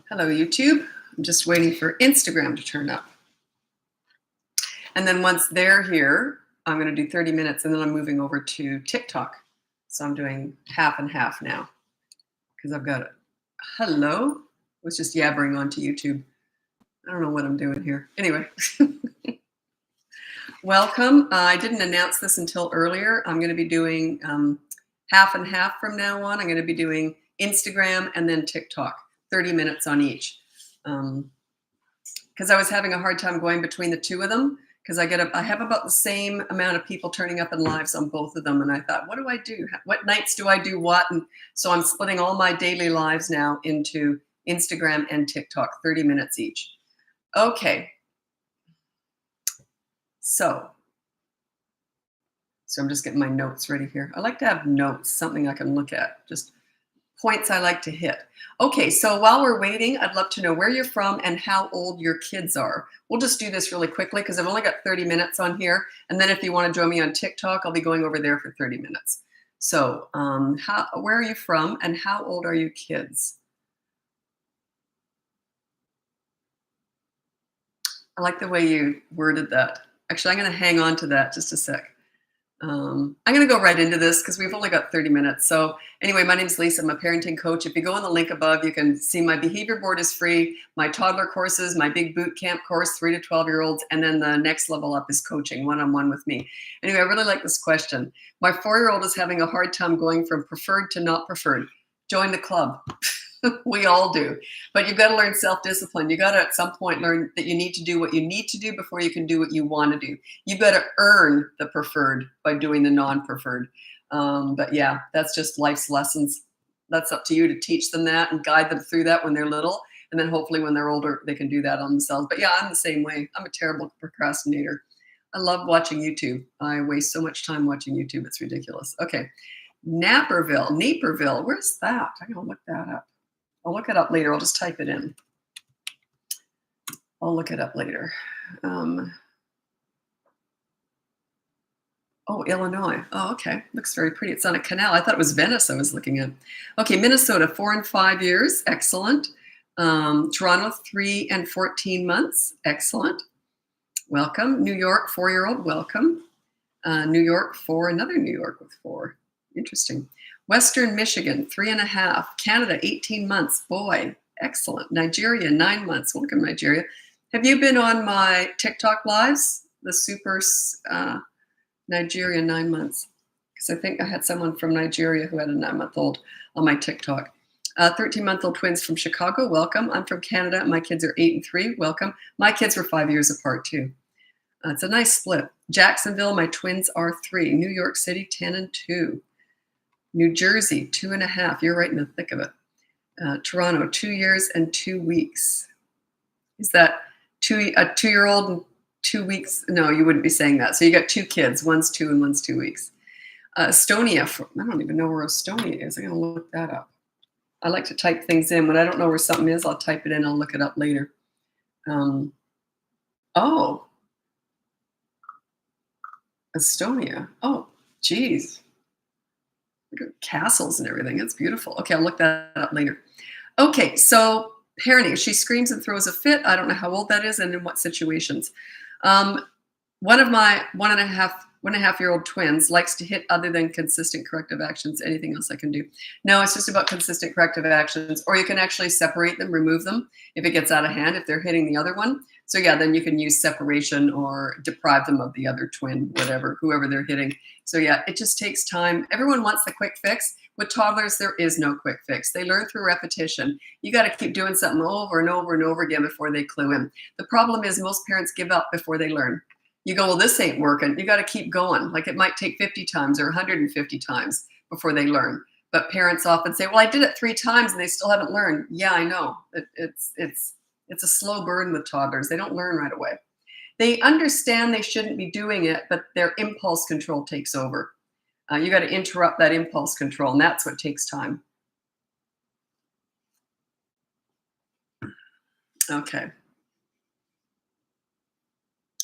Hello, YouTube. I'm just waiting for Instagram to turn up. And then once they're here, I'm going to do 30 minutes and then I'm moving over to TikTok. So I'm doing half and half now because I've got it. Hello. I was just yabbering onto YouTube. I don't know what I'm doing here. Anyway, welcome. I didn't announce this until earlier. I'm going to be doing half and half from now on. I'm going to be doing Instagram and then TikTok, 30 minutes on each. Because I was having a hard time going between the two of them because I have about the same amount of people turning up in lives on both of them. And I thought, what do I do? What nights do I do what? And so I'm splitting all my daily lives now into Instagram and TikTok, 30 minutes each. Okay. So I'm just getting my notes ready here. I like to have notes, something I can look at, just points I like to hit. Okay, so while we're waiting, I'd love to know where you're from and how old your kids are. We'll just do this really quickly because I've only got 30 minutes on here. And then if you want to join me on TikTok, I'll be going over there for 30 minutes. So where are you from and how old are your kids? I like the way you worded that. Actually, I'm going to hang on to that just a sec. I'm going to go right into this because we've only got 30 minutes. So anyway, my name is Lisa. I'm a parenting coach. If you go on the link above, you can see my behavior board is free, my toddler courses, my big boot camp course, 3 to 12-year-olds, and then the next level up is coaching one-on-one with me. Anyway, I really like this question. My 4-year-old is having a hard time going from preferred to not preferred. Join the club. We all do. But you've got to learn self-discipline. You got to at some point learn that you need to do what you need to do before you can do what you want to do. You've got to earn the preferred by doing the non-preferred. But yeah, that's just life's lessons. That's up to you to teach them that and guide them through that when they're little. And then hopefully when they're older, they can do that on themselves. But yeah, I'm the same way. I'm a terrible procrastinator. I love watching YouTube. I waste so much time watching YouTube. It's ridiculous. Okay. Naperville. Where's that? I'm going to look that up. I'll look it up later. I'll just type it in. I'll look it up later. Oh, Illinois. Oh, okay. Looks very pretty. It's on a canal. I thought it was Venice I was looking at. Okay, Minnesota, 4 and 5 years. Excellent. Toronto, 3 and 14 months. Excellent. Welcome. New York, 4-year-old. Welcome. New York, 4. Another New York with 4. Interesting. Western Michigan, 3.5. Canada, 18 months. Boy, excellent. Nigeria, 9 months. Welcome, Nigeria. Have you been on my TikTok lives? The super Nigeria, 9 months. Because I think I had someone from Nigeria who had a 9-month-old on my TikTok. 13-month-old twins from Chicago. Welcome. I'm from Canada. My kids are 8 and 3. Welcome. My kids were 5 years apart, too. It's a nice split. Jacksonville, my twins are 3. New York City, 10 and 2. New Jersey, 2.5. You're right in the thick of it. Toronto, 2 years and 2 weeks. Is that a 2-year-old and 2 weeks? No, you wouldn't be saying that. So you got 2 kids. One's 2 and one's 2 weeks. Estonia. I don't even know where Estonia is. I'm going to look that up. I like to type things in. When I don't know where something is, I'll type it in. I'll look it up later. Oh. Estonia. Oh, geez. Look at castles and everything. It's beautiful. Okay, I'll look that up later. Okay, so parenting. She screams and throws a fit. I don't know how old that is and in what situations. One of my 1.5-year-old twins likes to hit other than consistent corrective actions. Anything else I can do? No, it's just about consistent corrective actions. Or you can actually separate them, remove them if it gets out of hand, if they're hitting the other one. So yeah, then you can use separation or deprive them of the other twin, whoever they're hitting. So yeah, it just takes time. Everyone wants the quick fix. With toddlers, there is no quick fix. They learn through repetition. You got to keep doing something over and over and over again before they clue in. The problem is most parents give up before they learn. You go, well, this ain't working. You got to keep going. Like it might take 50 times or 150 times before they learn. But parents often say, well, I did it 3 times and they still haven't learned. Yeah, I know. It's a slow burn with toddlers. They don't learn right away. They understand they shouldn't be doing it, but their impulse control takes over. You got to interrupt that impulse control, and that's what takes time. Okay.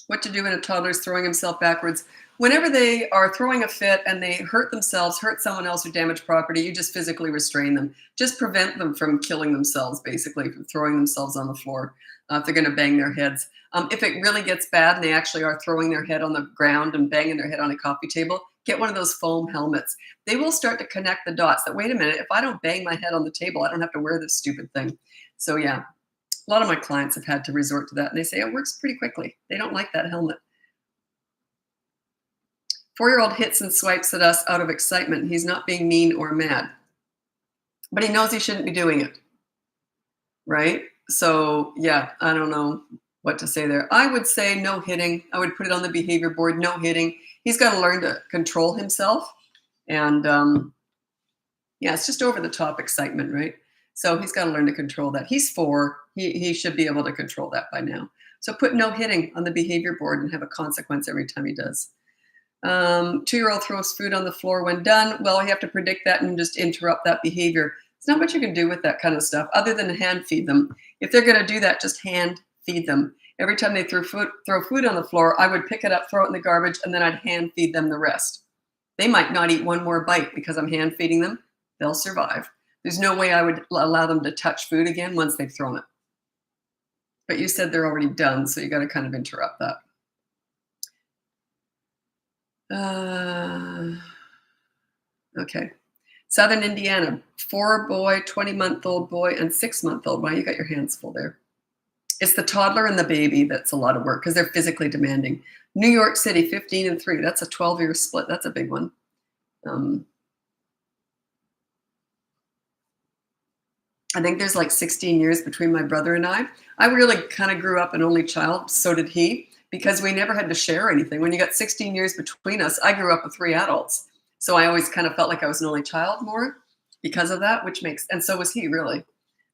What to do when a toddler is throwing himself backwards? whenever they are throwing a fit and they hurt themselves, hurt someone else, or damage property, you just physically restrain them. Just prevent them from killing themselves, basically, from throwing themselves on the floor if they're going to bang their heads. If it really gets bad and they actually are throwing their head on the ground and banging their head on a coffee table, get one of those foam helmets. They will start to connect the dots that, wait a minute, if I don't bang my head on the table, I don't have to wear this stupid thing. So yeah, a lot of my clients have had to resort to that, and they say it works pretty quickly. They don't like that helmet. 4-year-old hits and swipes at us out of excitement. He's not being mean or mad, but he knows he shouldn't be doing it, right? So yeah, I don't know what to say there. I would say no hitting. I would put it on the behavior board, no hitting. He's got to learn to control himself. And yeah, it's just over the top excitement, right? So he's got to learn to control that. He's 4. He should be able to control that by now. So put no hitting on the behavior board and have a consequence every time he does. 2-year-old throws food on the floor when done. Well, you have to predict that and just interrupt that behavior. There's not much you can do with that kind of stuff other than hand feed them. If they're going to do that, just hand feed them. Every time they throw food on the floor, I would pick it up, throw it in the garbage, and then I'd hand feed them the rest. They might not eat one more bite because I'm hand feeding them. They'll survive. There's no way I would allow them to touch food again once they've thrown it. But you said they're already done, so you got to kind of interrupt that. Okay. Southern Indiana, 4-boy, 20-month-old boy, and 6-month-old. Wow, you got your hands full there. It's the toddler and the baby that's a lot of work because they're physically demanding. New York City, 15 and 3. That's a 12-year split. That's a big one. I think there's like 16 years between my brother and I. I really kind of grew up an only child. So did he, because we never had to share anything. When you got 16 years between us, I grew up with 3 adults. So I always kind of felt like I was an only child more because of that, and so was he, really.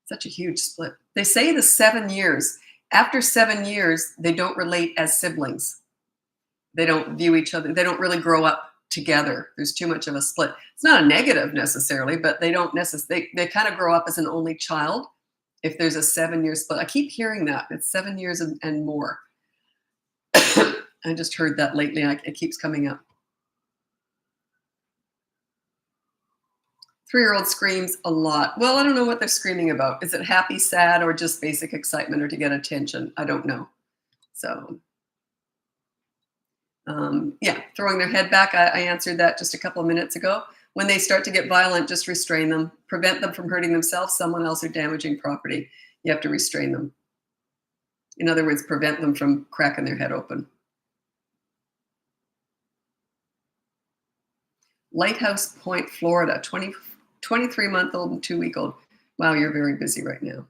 Such a huge split. They say the 7 years. After 7 years, they don't relate as siblings. They don't view each other. They don't really grow up together. There's too much of a split. It's not a negative necessarily, but they don't necessarily, they kind of grow up as an only child if there's a 7-year split. I keep hearing that. It's 7 years and more. I just heard that lately. It keeps coming up. 3-year-old screams a lot. Well, I don't know what they're screaming about. Is it happy, sad, or just basic excitement or to get attention? I don't know. So, yeah, throwing their head back. I answered that just a couple of minutes ago. When they start to get violent, just restrain them. Prevent them from hurting themselves, someone else, or damaging property. You have to restrain them. In other words, prevent them from cracking their head open. Lighthouse Point, Florida, 23-month-old and 2-week-old. Wow, you're very busy right now.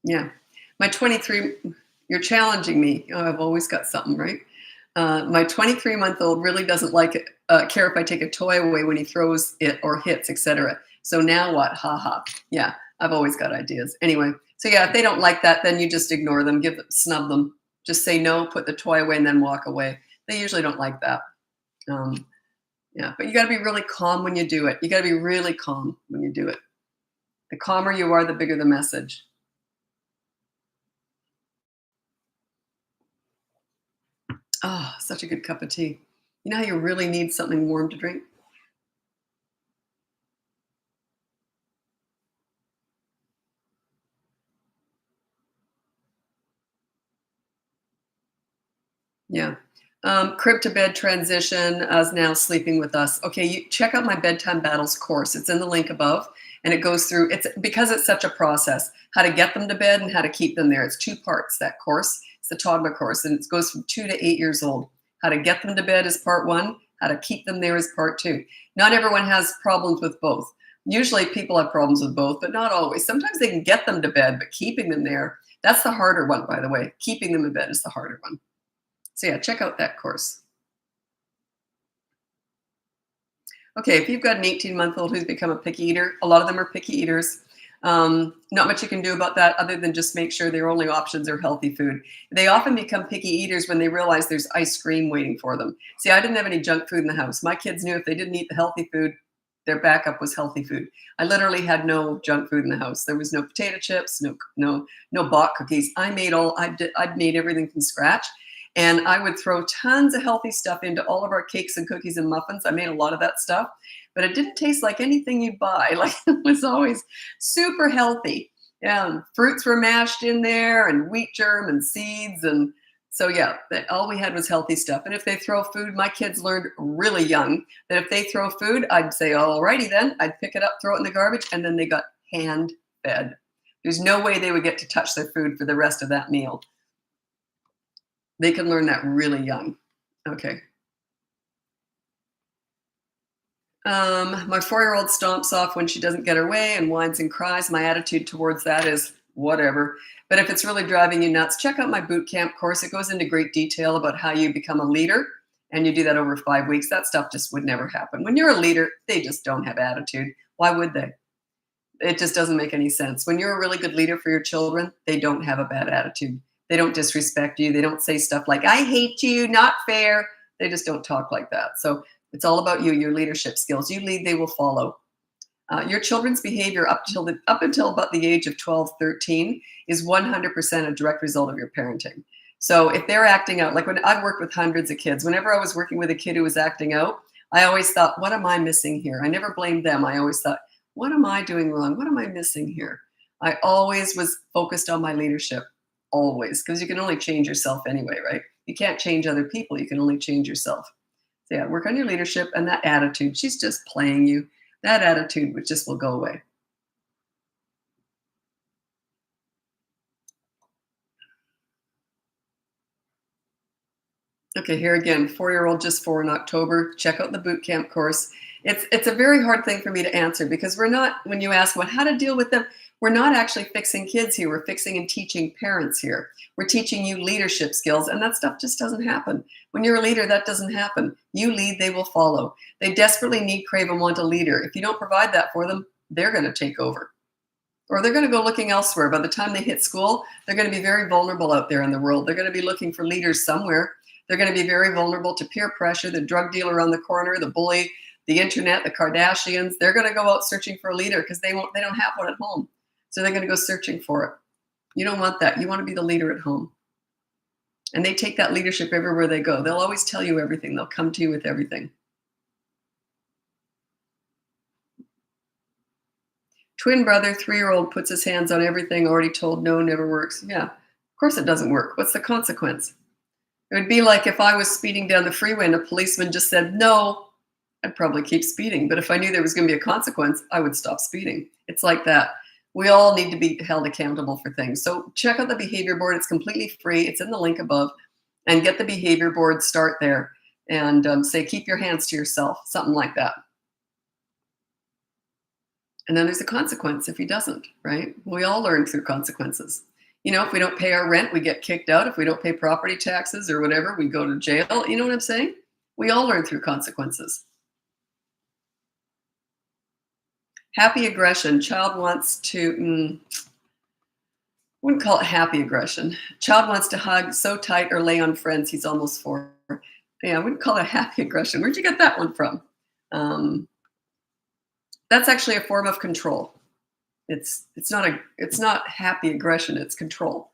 Yeah. My 23, you're challenging me. Oh, I've always got something, right? My 23-month-old really doesn't care if I take a toy away when he throws it or hits, etc. So now what? Ha ha. Yeah, I've always got ideas. Anyway, so yeah, if they don't like that, then you just ignore them, snub them. Just say no, put the toy away, and then walk away. They usually don't like that. Yeah, but you got to be really calm when you do it. You got to be really calm when you do it. The calmer you are, the bigger the message. Oh, such a good cup of tea. You know how you really need something warm to drink? Yeah. Crib to bed transition as now sleeping with us. Okay, you check out my Bedtime Battles course. It's in the link above, and it goes through, because it's such a process, how to get them to bed and how to keep them there. It's 2 parts, that course. It's the toddler course, and it goes from 2 to 8 years old. How to get them to bed is part 1. How to keep them there is part 2. Not everyone has problems with both. Usually people have problems with both, but not always. Sometimes they can get them to bed, but keeping them there, that's the harder one, by the way. Keeping them in bed is the harder one. So yeah, check out that course. Okay, if you've got an 18-month-old who's become a picky eater, a lot of them are picky eaters. Not much you can do about that other than just make sure their only options are healthy food. They often become picky eaters when they realize there's ice cream waiting for them. See, I didn't have any junk food in the house. My kids knew if they didn't eat the healthy food, Their backup was healthy food. I literally had no junk food in the house. There was no potato chips, no bought cookies. I'd made everything from scratch, and I would throw tons of healthy stuff into all of our cakes and cookies and muffins. I made a lot of that stuff, but it didn't taste like anything you'd buy. Like, it was always super healthy. Yeah, and fruits were mashed in there, and wheat germ and seeds, and so yeah, all we had was healthy stuff. And if they throw food, my kids learned really young that if they throw food, I'd say, alrighty then. I'd pick it up, throw it in the garbage, and then they got hand fed. There's no way they would get to touch their food for the rest of that meal. They can learn that really young. Okay. My 4-year-old stomps off when she doesn't get her way and whines and cries. My attitude towards that is whatever. But if it's really driving you nuts, check out my boot camp course. It goes into great detail about how you become a leader, and you do that over 5 weeks. That stuff just would never happen. When you're a leader, they just don't have attitude. Why would they? It just doesn't make any sense. When you're a really good leader for your children, they don't have a bad attitude. They don't disrespect you. They don't say stuff like, I hate you, not fair. They just don't talk like that. So it's all about you, your leadership skills. You lead, they will follow. Your children's behavior up until about the age of 12, 13 is 100% a direct result of your parenting. So if they're acting out, like when I've worked with hundreds of kids, whenever I was working with a kid who was acting out, I always thought, what am I missing here? I never blamed them. I always thought, what am I doing wrong? What am I missing here? I always was focused on my leadership, always, because you can only change yourself anyway, right? You can't change other people. You can only change yourself. So yeah, work on your leadership and that attitude. She's just playing you. That attitude will go away. Okay, here again, 4-year-old just 4 in October. Check out the boot camp course. It's a very hard thing for me to answer because we're not, when you ask how to deal with them, we're not actually fixing kids here. We're fixing and teaching parents here. We're teaching you leadership skills, and that stuff just doesn't happen. When you're a leader, that doesn't happen. You lead, they will follow. They desperately need, crave, and want a leader. If you don't provide that for them, they're going to take over. Or they're going to go looking elsewhere. By the time they hit school, they're going to be very vulnerable out there in the world. They're going to be looking for leaders somewhere. They're going to be very vulnerable to peer pressure, the drug dealer on the corner, the bully, the internet, the Kardashians. They're going to go out searching for a leader because they don't have one at home. So they're going to go searching for it. You don't want that. You want to be the leader at home. And they take that leadership everywhere they go. They'll always tell you everything. They'll come to you with everything. Twin brother, 3-year-old, puts his hands on everything, already told no, never works. Yeah, of course it doesn't work. What's the consequence? It would be like if I was speeding down the freeway and a policeman just said no, I'd probably keep speeding. But if I knew there was going to be a consequence, I would stop speeding. It's like that. We all need to be held accountable for things. So check out the behavior board. It's completely free. It's in the link above. And get the behavior board, start there. And say, keep your hands to yourself, something like that. And then there's a consequence if he doesn't, right? We all learn through consequences. You know, if we don't pay our rent, we get kicked out. If we don't pay property taxes or whatever, we go to jail. You know what I'm saying? We all learn through consequences. Happy aggression. Child wants to, wouldn't call it happy aggression. Child wants to hug so tight or lay on friends. He's almost 4. Yeah, I wouldn't call it happy aggression. Where'd you get that one from? That's actually a form of control. It's not happy aggression. It's control.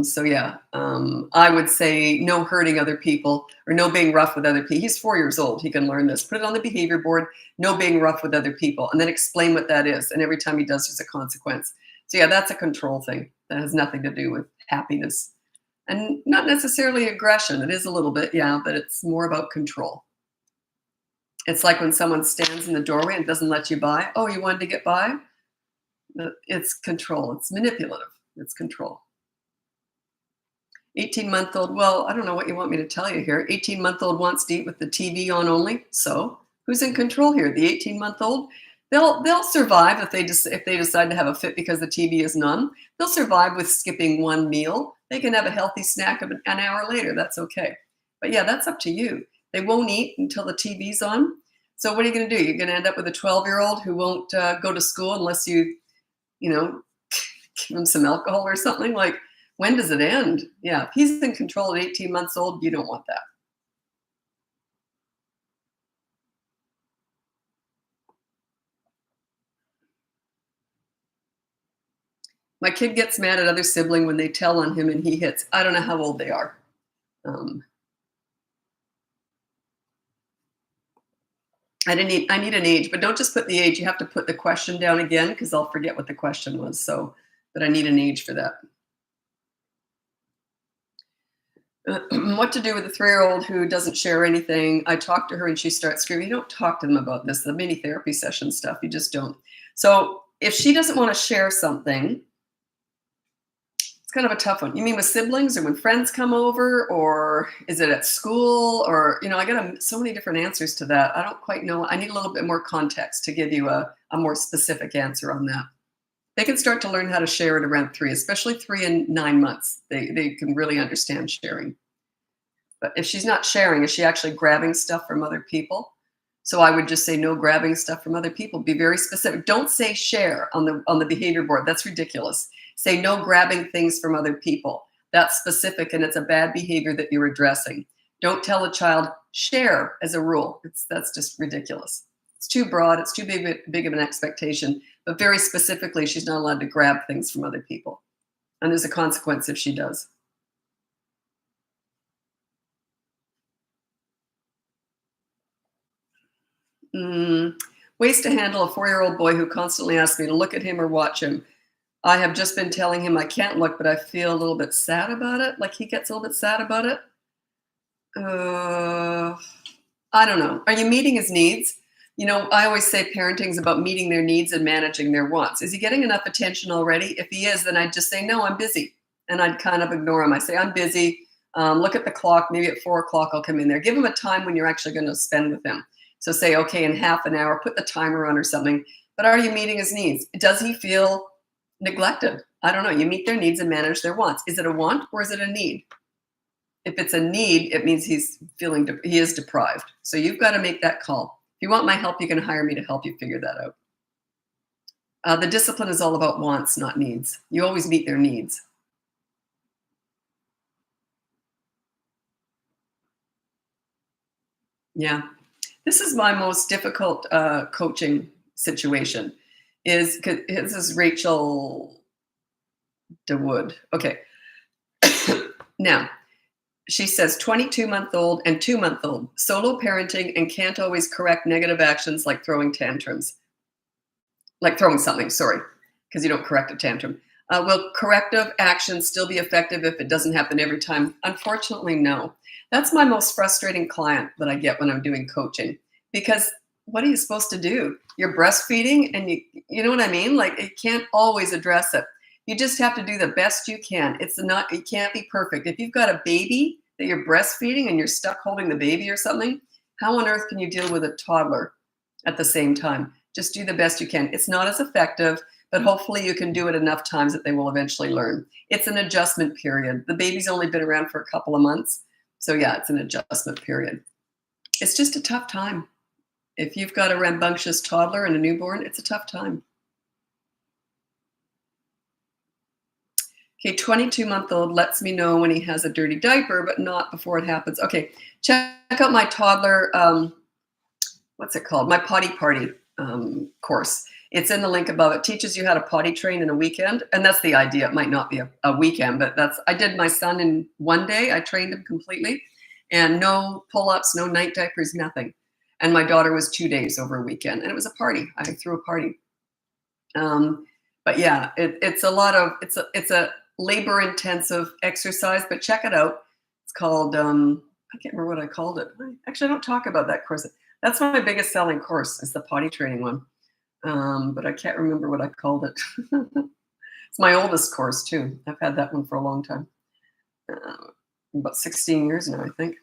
So yeah, I would say no hurting other people or no being rough with other people. He's 4 years old. He can learn this. Put it on the behavior board. No being rough with other people, and then explain what that is. And every time he does, there's a consequence. So yeah, that's a control thing. That has nothing to do with happiness, and not necessarily aggression. It is a little bit, yeah, but it's more about control. It's like when someone stands in the doorway and doesn't let you by. Oh, you wanted to get by? It's control. It's manipulative. It's control. 18-month-old, well, I don't know what you want me to tell you here. 18-month-old wants to eat with the TV on only. So who's in control here? The 18-month-old? They'll survive if they decide to have a fit because the TV is on. They'll survive with skipping one meal. They can have a healthy snack an hour later. That's okay. But yeah, that's up to you. They won't eat until the TV's on. So what are you going to do? You're going to end up with a 12-year-old who won't go to school unless you give him some alcohol or something. Like, when does it end? Yeah, if he's in control at 18 months old, you don't want that. My kid gets mad at other sibling when they tell on him and he hits. I don't know how old they are. Um, I need an age, but don't just put the age. You have to put the question down again because I'll forget what the question was. So, but I need an age for that. What to do with a 3-year-old who doesn't share anything? I talk to her and she starts screaming. You don't talk to them about this, the mini therapy session stuff. You just don't. So if she doesn't want to share something, it's kind of a tough one. You mean with siblings or when friends come over, or is it at school? Or, I got so many different answers to that. I don't quite know. I need a little bit more context to give you a more specific answer on that. They can start to learn how to share at around 3, especially 3 and 9 months. They can really understand sharing. But if she's not sharing, is she actually grabbing stuff from other people? So I would just say no grabbing stuff from other people. Be very specific. Don't say share on the behavior board. That's ridiculous. Say no grabbing things from other people. That's specific and it's a bad behavior that you're addressing. Don't tell a child share as a rule. That's just ridiculous. It's too broad. It's too big of an expectation. But very specifically, she's not allowed to grab things from other people. And there's a consequence if she does. Ways to handle a 4-year-old boy who constantly asks me to look at him or watch him. I have just been telling him I can't look, but I feel a little bit sad about it. Like he gets a little bit sad about it. I don't know. Are you meeting his needs? I always say parenting is about meeting their needs and managing their wants. Is he getting enough attention already? If he is, then I'd just say, no, I'm busy. And I'd kind of ignore him. I say, I'm busy. Look at the clock. Maybe at 4 o'clock, I'll come in there. Give him a time when you're actually going to spend with him. So say, okay, in half an hour, put the timer on or something. But are you meeting his needs? Does he feel neglected? I don't know. You meet their needs and manage their wants. Is it a want or is it a need? If it's a need, it means he is deprived. So you've got to make that call. If you want my help, you can hire me to help you figure that out. The discipline is all about wants, not needs. You always meet their needs. Yeah. This is my most difficult coaching situation. This is Rachel DeWood. Okay. Now, she says 22-month-old and 2-month-old, solo parenting and can't always correct negative actions like throwing tantrums. Like throwing something, sorry, because you don't correct a tantrum. Will corrective action still be effective if it doesn't happen every time? Unfortunately, no. That's my most frustrating client that I get when I'm doing coaching. Because what are you supposed to do? You're breastfeeding and you know what I mean? Like it can't always address it. You just have to do the best you can. It can't be perfect. If you've got a baby that you're breastfeeding and you're stuck holding the baby or something, how on earth can you deal with a toddler at the same time? Just do the best you can. It's not as effective, but hopefully you can do it enough times that they will eventually learn. It's an adjustment period. The baby's only been around for a couple of months. So yeah, it's an adjustment period. It's just a tough time. If you've got a rambunctious toddler and a newborn, it's a tough time. Okay, 22-month-old lets me know when he has a dirty diaper, but not before it happens. Okay, check out my toddler, what's it called? My potty party course. It's in the link above. It teaches you how to potty train in a weekend. And that's the idea. It might not be a weekend, but I did my son in one day. I trained him completely and no pull-ups, no night diapers, nothing. And my daughter was 2 days over a weekend and it was a party. I threw a party. But yeah, it's a labor intensive exercise, but check it out. It's called, I can't remember what I called it. Actually, I don't talk about that course. That's my biggest selling course is the potty training one. But I can't remember what I called it. It's my oldest course too. I've had that one for a long time. About 16 years now, I think.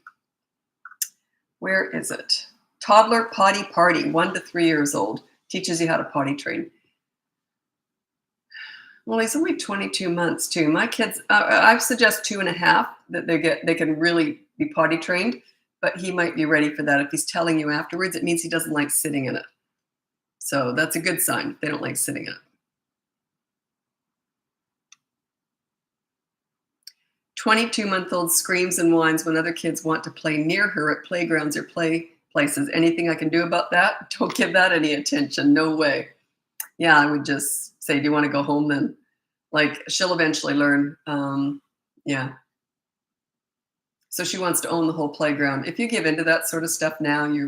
Where is it? Toddler Potty Party, 1 to 3 years old. Teaches you how to potty train. Well, he's only 22 months too. My kids, I suggest 2.5 that they can really be potty trained, but he might be ready for that. If he's telling you afterwards, it means he doesn't like sitting in it. So that's a good sign. They don't like sitting in it. 22-month-old screams and whines when other kids want to play near her at playgrounds or play places. Anything I can do about that? Don't give that any attention. No way. Yeah, I would just say, do you want to go home then? Like she'll eventually learn. Yeah. So she wants to own the whole playground. If you give into that sort of stuff now, you're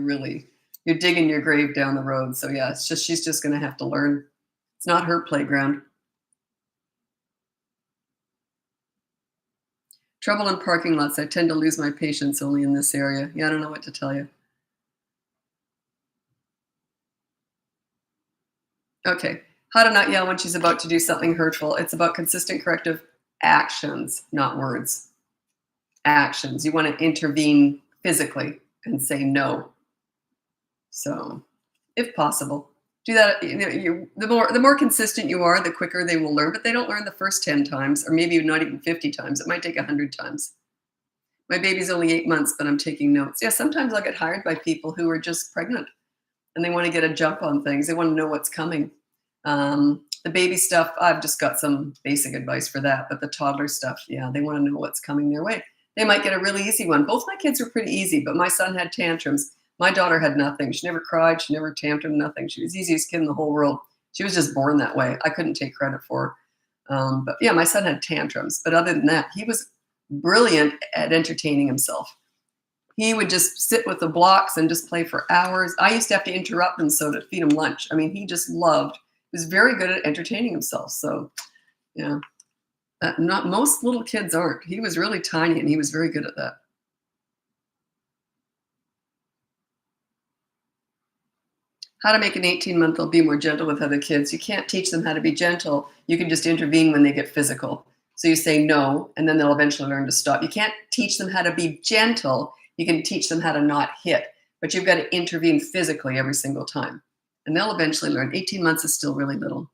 digging your grave down the road. So yeah, it's just she's just going to have to learn. It's not her playground. Trouble in parking lots. I tend to lose my patience only in this area. Yeah, I don't know what to tell you. Okay. How to not yell when she's about to do something hurtful. It's about consistent corrective actions, not words. Actions. You want to intervene physically and say no. So, if possible, do that. The more consistent you are, the quicker they will learn. But they don't learn the first 10 times, or maybe not even 50 times. It might take 100 times. My baby's only 8 months, but I'm taking notes. Yeah, sometimes I'll get hired by people who are just pregnant and they want to get a jump on things. They want to know what's coming. The baby stuff, I've just got some basic advice for that. But the toddler stuff, yeah, they want to know what's coming their way. They might get a really easy one. Both my kids were pretty easy, but my son had tantrums. My daughter had nothing. She never cried. She never tantrumed, nothing. She was the easiest kid in the whole world. She was just born that way. I couldn't take credit for her. But yeah, my son had tantrums. But other than that, he was brilliant at entertaining himself. He would just sit with the blocks and just play for hours. I used to have to interrupt him so to feed him lunch. I mean, he just loved, he was very good at entertaining himself. So, yeah, not most little kids aren't. He was really tiny and he was very good at that. How to make an 18-month-old be more gentle with other kids. You can't teach them how to be gentle. You can just intervene when they get physical. So you say no, and then they'll eventually learn to stop. You can't teach them how to be gentle. You can teach them how to not hit, but you've got to intervene physically every single time. And they'll eventually learn. 18 months is still really little.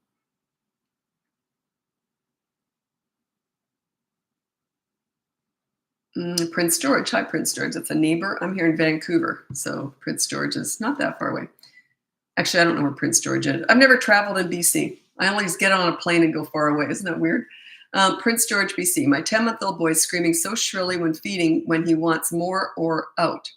Prince George. Hi, Prince George. It's a neighbor. I'm here in Vancouver, so Prince George is not that far away. Actually, I don't know where Prince George is. I've never traveled in BC. I always get on a plane and go far away. Isn't that weird? Prince George, BC. My 10-month-old boy is screaming so shrilly when feeding when he wants more or out.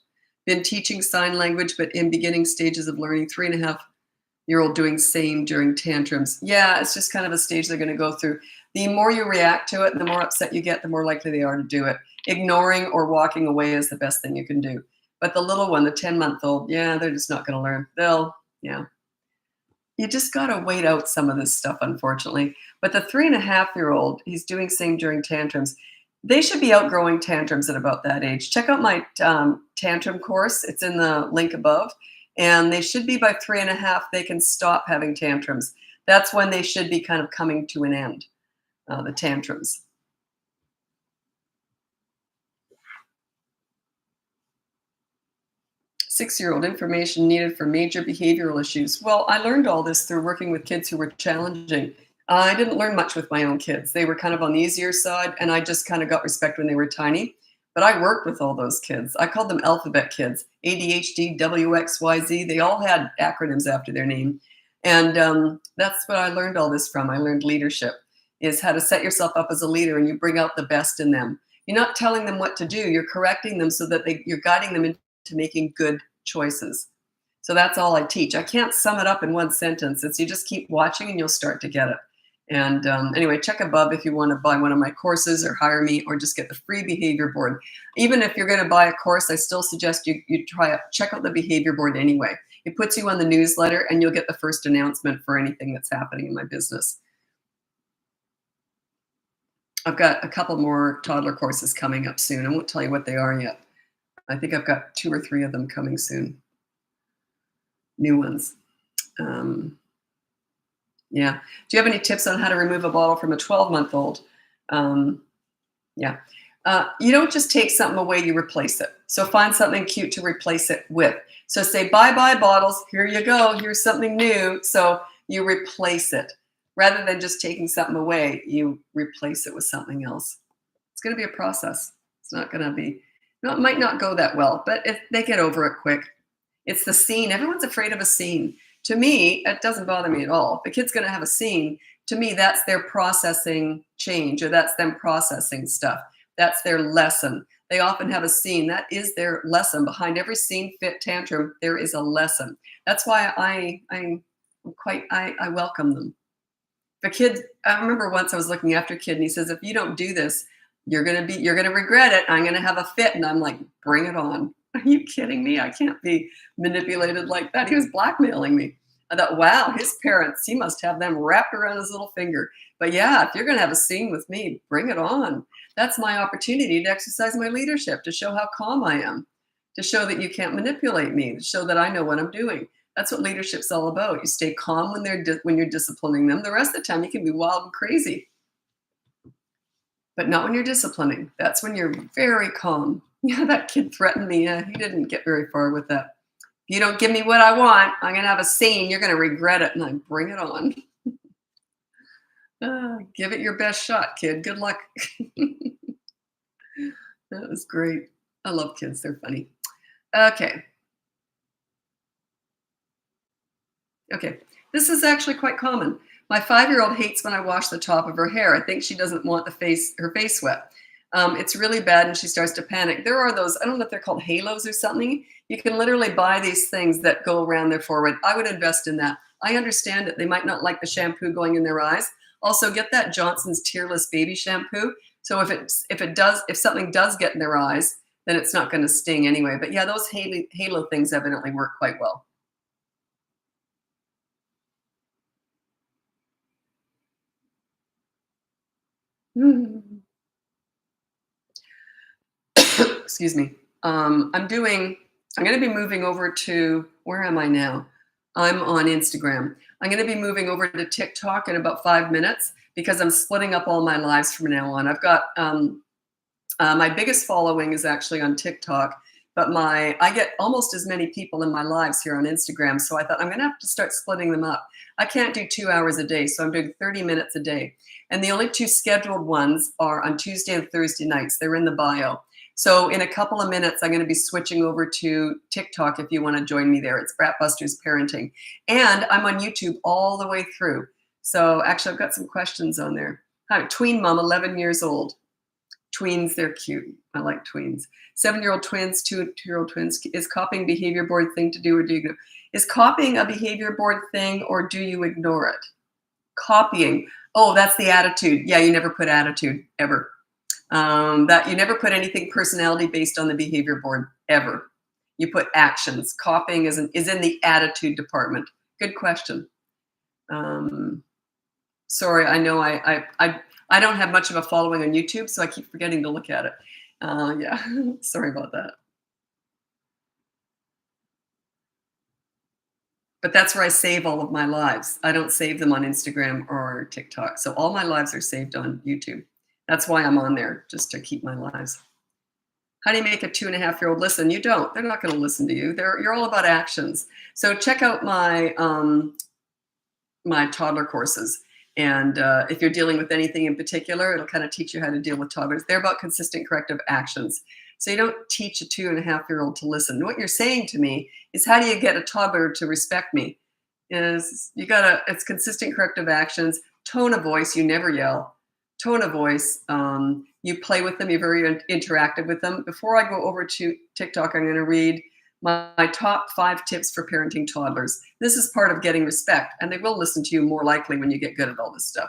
Been teaching sign language, but in beginning stages of learning. 3.5-year-old doing same during tantrums. Yeah, it's just kind of a stage they're going to go through. The more you react to it, and the more upset you get, the more likely they are to do it. Ignoring or walking away is the best thing you can do. But the little one, the 10-month-old, yeah, they're just not going to learn. Yeah. You just got to wait out some of this stuff, unfortunately. But the 3.5-year-old, he's doing same during tantrums. They should be outgrowing tantrums at about that age. Check out my tantrum course. It's in the link above. And they should be by 3.5, they can stop having tantrums. That's when they should be kind of coming to an end, the tantrums. 6-year-old, information needed for major behavioral issues. Well, I learned all this through working with kids who were challenging. I didn't learn much with my own kids. They were kind of on the easier side, and I just kind of got respect when they were tiny. But I worked with all those kids. I called them alphabet kids. ADHD, WXYZ. They all had acronyms after their name. And that's what I learned all this from. I learned leadership is how to set yourself up as a leader, and you bring out the best in them. You're not telling them what to do. You're correcting them so that you're guiding them into making good choices. So that's all I teach. I can't sum it up in one sentence. It's you just keep watching and you'll start to get it. And anyway, check above if you want to buy one of my courses or hire me or just get the free behavior board. Even if you're going to buy a course, I still suggest you check out the behavior board anyway. It puts you on the newsletter and you'll get the first announcement for anything that's happening in my business. I've got a couple more toddler courses coming up soon. I won't tell you what they are yet. I think I've got 2 or 3 of them coming soon. New ones. Yeah. Do you have any tips on how to remove a bottle from a 12-month-old? Yeah. You don't just take something away, you replace it. So find something cute to replace it with. So say, bye-bye bottles. Here you go. Here's something new. So you replace it. Rather than just taking something away, you replace it with something else. It's going to be a process. It's not going to be, no, it might not go that well, but if they get over it quick. It's the scene. Everyone's afraid of a scene. To me, it doesn't bother me at all. If a kid's going to have a scene, to me, that's their processing change, or that's them processing stuff. That's their lesson. They often have a scene. That is their lesson. Behind every scene, fit, tantrum, there is a lesson. That's why I welcome them. The kid, I remember once I was looking after a kid and he says, if you don't do this, you're gonna regret it. I'm gonna have a fit. And I'm like, bring it on. Are you kidding me? I can't be manipulated like that. He was blackmailing me. I thought, wow, his parents, he must have them wrapped around his little finger. But yeah, if you're gonna have a scene with me, bring it on. That's my opportunity to exercise my leadership, to show how calm I am, to show that you can't manipulate me, to show that I know what I'm doing. That's what leadership's all about. You stay calm when when you're disciplining them. The rest of the time, you can be wild and crazy, but not when you're disciplining. That's when you're very calm. Yeah, that kid threatened me. Yeah, he didn't get very far with that. If you don't give me what I want, I'm gonna have a scene. You're gonna regret it, and I bring it on. Give it your best shot, kid. Good luck. That was great. I love kids. They're funny. Okay. Okay. This is actually quite common. My 5-year-old hates when I wash the top of her hair. I think she doesn't want her face wet. It's really bad and she starts to panic. There are those, I don't know if they're called halos or something. You can literally buy these things that go around their forehead. I would invest in that. I understand that they might not like the shampoo going in their eyes. Also, get that Johnson's Tearless Baby Shampoo. So if something does get in their eyes, then it's not going to sting anyway. But yeah, those halo things evidently work quite well. Excuse me. I'm going to be moving over to, where am I now? I'm on Instagram. I'm going to be moving over to TikTok in about 5 minutes because I'm splitting up all my lives from now on. I've got, my biggest following is actually on TikTok, but I get almost as many people in my lives here on Instagram. So I thought I'm going to have to start splitting them up. I can't do 2 hours a day, so I'm doing 30 minutes a day. And the only two scheduled ones are on Tuesday and Thursday nights. They're in the bio. So in a couple of minutes, I'm going to be switching over to TikTok if you want to join me there. It's Bratbusters Parenting. And I'm on YouTube all the way through. So actually, I've got some questions on there. Hi, tween mom, 11 years old. Tweens, they're cute. I like tweens. 7-year-old twins, 2-year-old twins. Is copying behavior board thing to do or do you ignore? Is copying a behavior board thing or do you ignore it? Copying. Oh, that's the attitude. Yeah, you never put attitude, ever. That you never put anything personality based on the behavior board, ever. You put actions. Copying is in the attitude department. Good question. Sorry, I know I don't have much of a following on YouTube, so I keep forgetting to look at it. Yeah, sorry about that. But that's where I save all of my lives. I don't save them on Instagram or TikTok. So all my lives are saved on YouTube. That's why I'm on there, just to keep my lives. How do you make a 2.5-year-old listen? You don't. They're not going to listen to you. You're all about actions. So check out my my toddler courses. And if you're dealing with anything in particular, it'll kind of teach you how to deal with toddlers. They're about consistent corrective actions. So you don't teach a 2.5-year-old to listen. What you're saying to me is, how do you get a toddler to respect me? It's consistent corrective actions, tone of voice, you never yell, tone of voice, you play with them, you're very interactive with them. Before I go over to TikTok, I'm going to read my top 5 tips for parenting toddlers. This is part of getting respect, and they will listen to you more likely when you get good at all this stuff.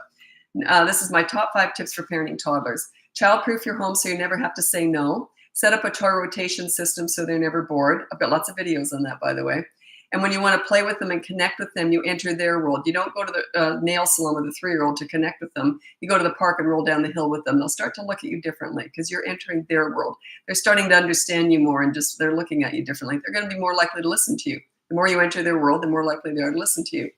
This is my top 5 tips for parenting toddlers. Child-proof your home so you never have to say no. Set up a toy rotation system so they're never bored. I've got lots of videos on that, by the way. And when you want to play with them and connect with them, you enter their world. You don't go to the nail salon with a 3-year-old to connect with them. You go to the park and roll down the hill with them. They'll start to look at you differently because you're entering their world. They're starting to understand you more, and just they're looking at you differently. They're going to be more likely to listen to you. The more you enter their world, the more likely they are to listen to you.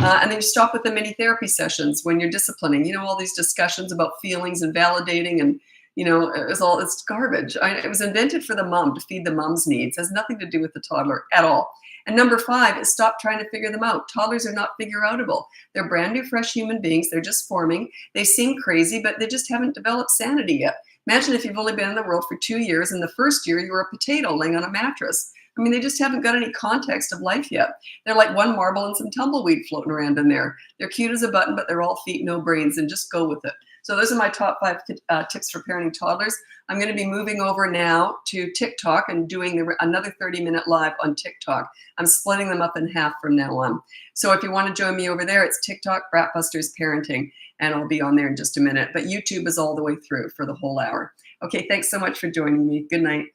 And then you stop with the mini therapy sessions when you're disciplining. You know, all these discussions about feelings and validating, and it's garbage. It was invented for the mom, to feed the mom's needs. It has nothing to do with the toddler at all. And number 5 is stop trying to figure them out. Toddlers are not figure-outable. They're brand new, fresh human beings. They're just forming. They seem crazy, but they just haven't developed sanity yet. Imagine if you've only been in the world for 2 years, and the first year you were a potato laying on a mattress. I mean, they just haven't got any context of life yet. They're like one marble and some tumbleweed floating around in there. They're cute as a button, but they're all feet, no brains, and just go with it. So those are my top 5 tips for parenting toddlers. I'm going to be moving over now to TikTok and doing another 30-minute live on TikTok. I'm splitting them up in half from now on. So if you want to join me over there, it's TikTok Bratbusters Parenting, and I'll be on there in just a minute. But YouTube is all the way through for the whole hour. Okay, thanks so much for joining me. Good night.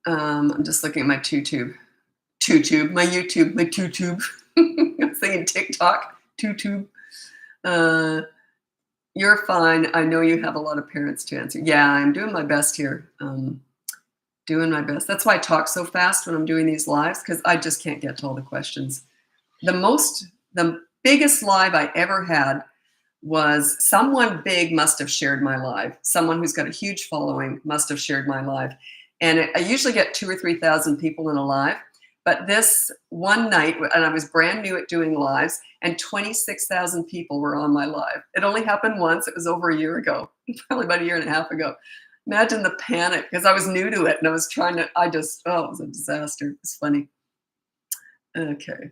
I'm just looking at my my YouTube. I'm saying TikTok, YouTube. Uh, you're fine. I know you have a lot of parents to answer. Yeah, I'm doing my best here. Doing my best. That's why I talk so fast when I'm doing these lives, because I just can't get to all the questions. The biggest live I ever had was someone big must have shared my live. Someone who's got a huge following must have shared my live. And I usually get 2,000 or 3,000 people in a live. But this one night, and I was brand new at doing lives, and 26,000 people were on my live. It only happened once. It was over a year ago, probably about a year and a half ago. Imagine the panic, because I was new to it and I was trying to, it was a disaster. It's funny. Okay.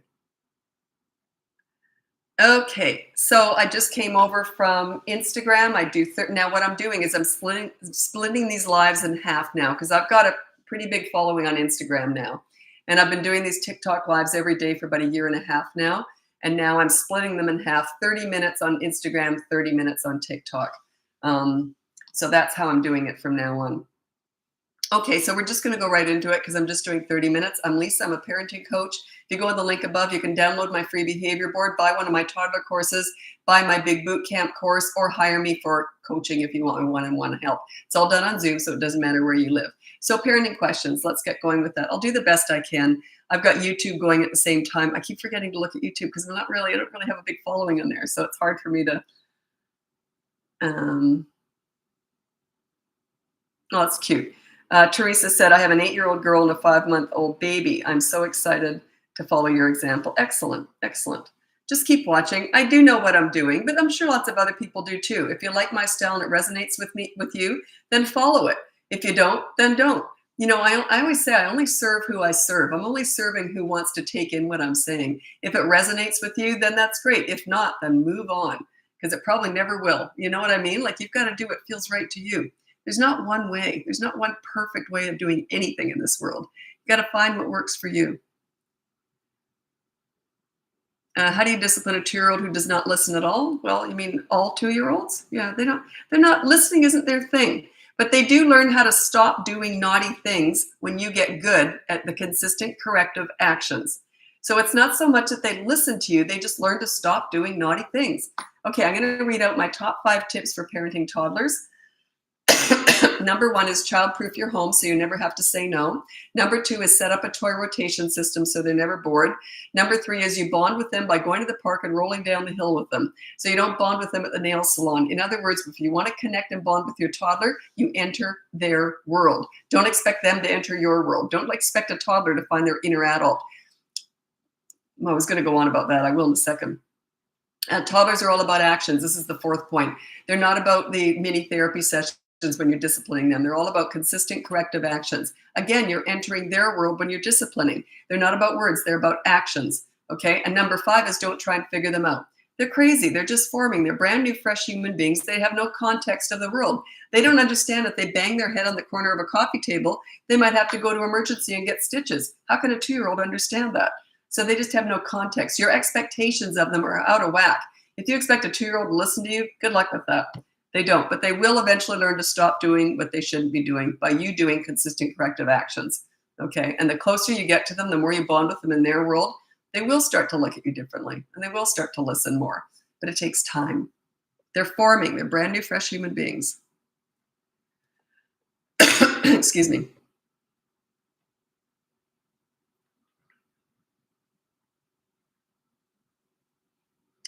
Okay, so I just came over from Instagram. I do now. What I'm doing is I'm splitting these lives in half now, because I've got a pretty big following on Instagram now, and I've been doing these TikTok lives every day for about a year and a half now. And now I'm splitting them in half: 30 minutes on Instagram, 30 minutes on TikTok. So that's how I'm doing it from now on. Okay, so we're just going to go right into it because I'm just doing 30 minutes. I'm Lisa. I'm a parenting coach. If you go on the link above, you can download my free behavior board, buy one of my toddler courses, buy my big boot camp course, or hire me for coaching if you want one-on-one help. It's all done on Zoom, so it doesn't matter where you live. So parenting questions, let's get going with that. I'll do the best I can. I've got YouTube going at the same time. I keep forgetting to look at YouTube because I don't really have a big following on there, so it's hard for me to. Oh, that's cute. Teresa said, I have an 8-year-old girl and a 5-month-old baby. I'm so excited to follow your example. Excellent, excellent. Just keep watching. I do know what I'm doing, but I'm sure lots of other people do too. If you like my style and it resonates with you, then follow it. If you don't, then don't. You know, I always say I only serve who I serve. I'm only serving who wants to take in what I'm saying. If it resonates with you, then that's great. If not, then move on, because it probably never will. You know what I mean? Like, you've got to do what feels right to you. There's not one way. There's not one perfect way of doing anything in this world. You got to find what works for you. How do you discipline a 2-year-old who does not listen at all? Well, you mean all 2-year-olds? Yeah, they're not listening. Isn't their thing. But they do learn how to stop doing naughty things when you get good at the consistent corrective actions. So it's not so much that they listen to you. They just learn to stop doing naughty things. Okay, I'm going to read out my top 5 tips for parenting toddlers. Number 1 is child-proof your home so you never have to say no. Number 2 is set up a toy rotation system so they're never bored. Number 3 is you bond with them by going to the park and rolling down the hill with them. So you don't bond with them at the nail salon. In other words, if you want to connect and bond with your toddler, you enter their world. Don't expect them to enter your world. Don't expect a toddler to find their inner adult. I was going to go on about that. I will in a second. Toddlers are all about actions. This is the 4th point. They're not about the mini therapy sessions when you're disciplining them. They're all about consistent corrective actions. Again, you're entering their world when you're disciplining. They're not about words. They're about actions. Okay. And number 5 is don't try and figure them out. They're crazy. They're just forming. They're brand new, fresh human beings. They have no context of the world. They don't understand that they bang their head on the corner of a coffee table, they might have to go to emergency and get stitches. How can a 2-year-old understand that? So they just have no context. Your expectations of them are out of whack. If you expect a 2-year-old to listen to you, good luck with that. They don't, but they will eventually learn to stop doing what they shouldn't be doing by you doing consistent corrective actions. Okay. And the closer you get to them, the more you bond with them in their world, they will start to look at you differently and they will start to listen more, but it takes time. They're forming. They're brand new, fresh human beings. Excuse me.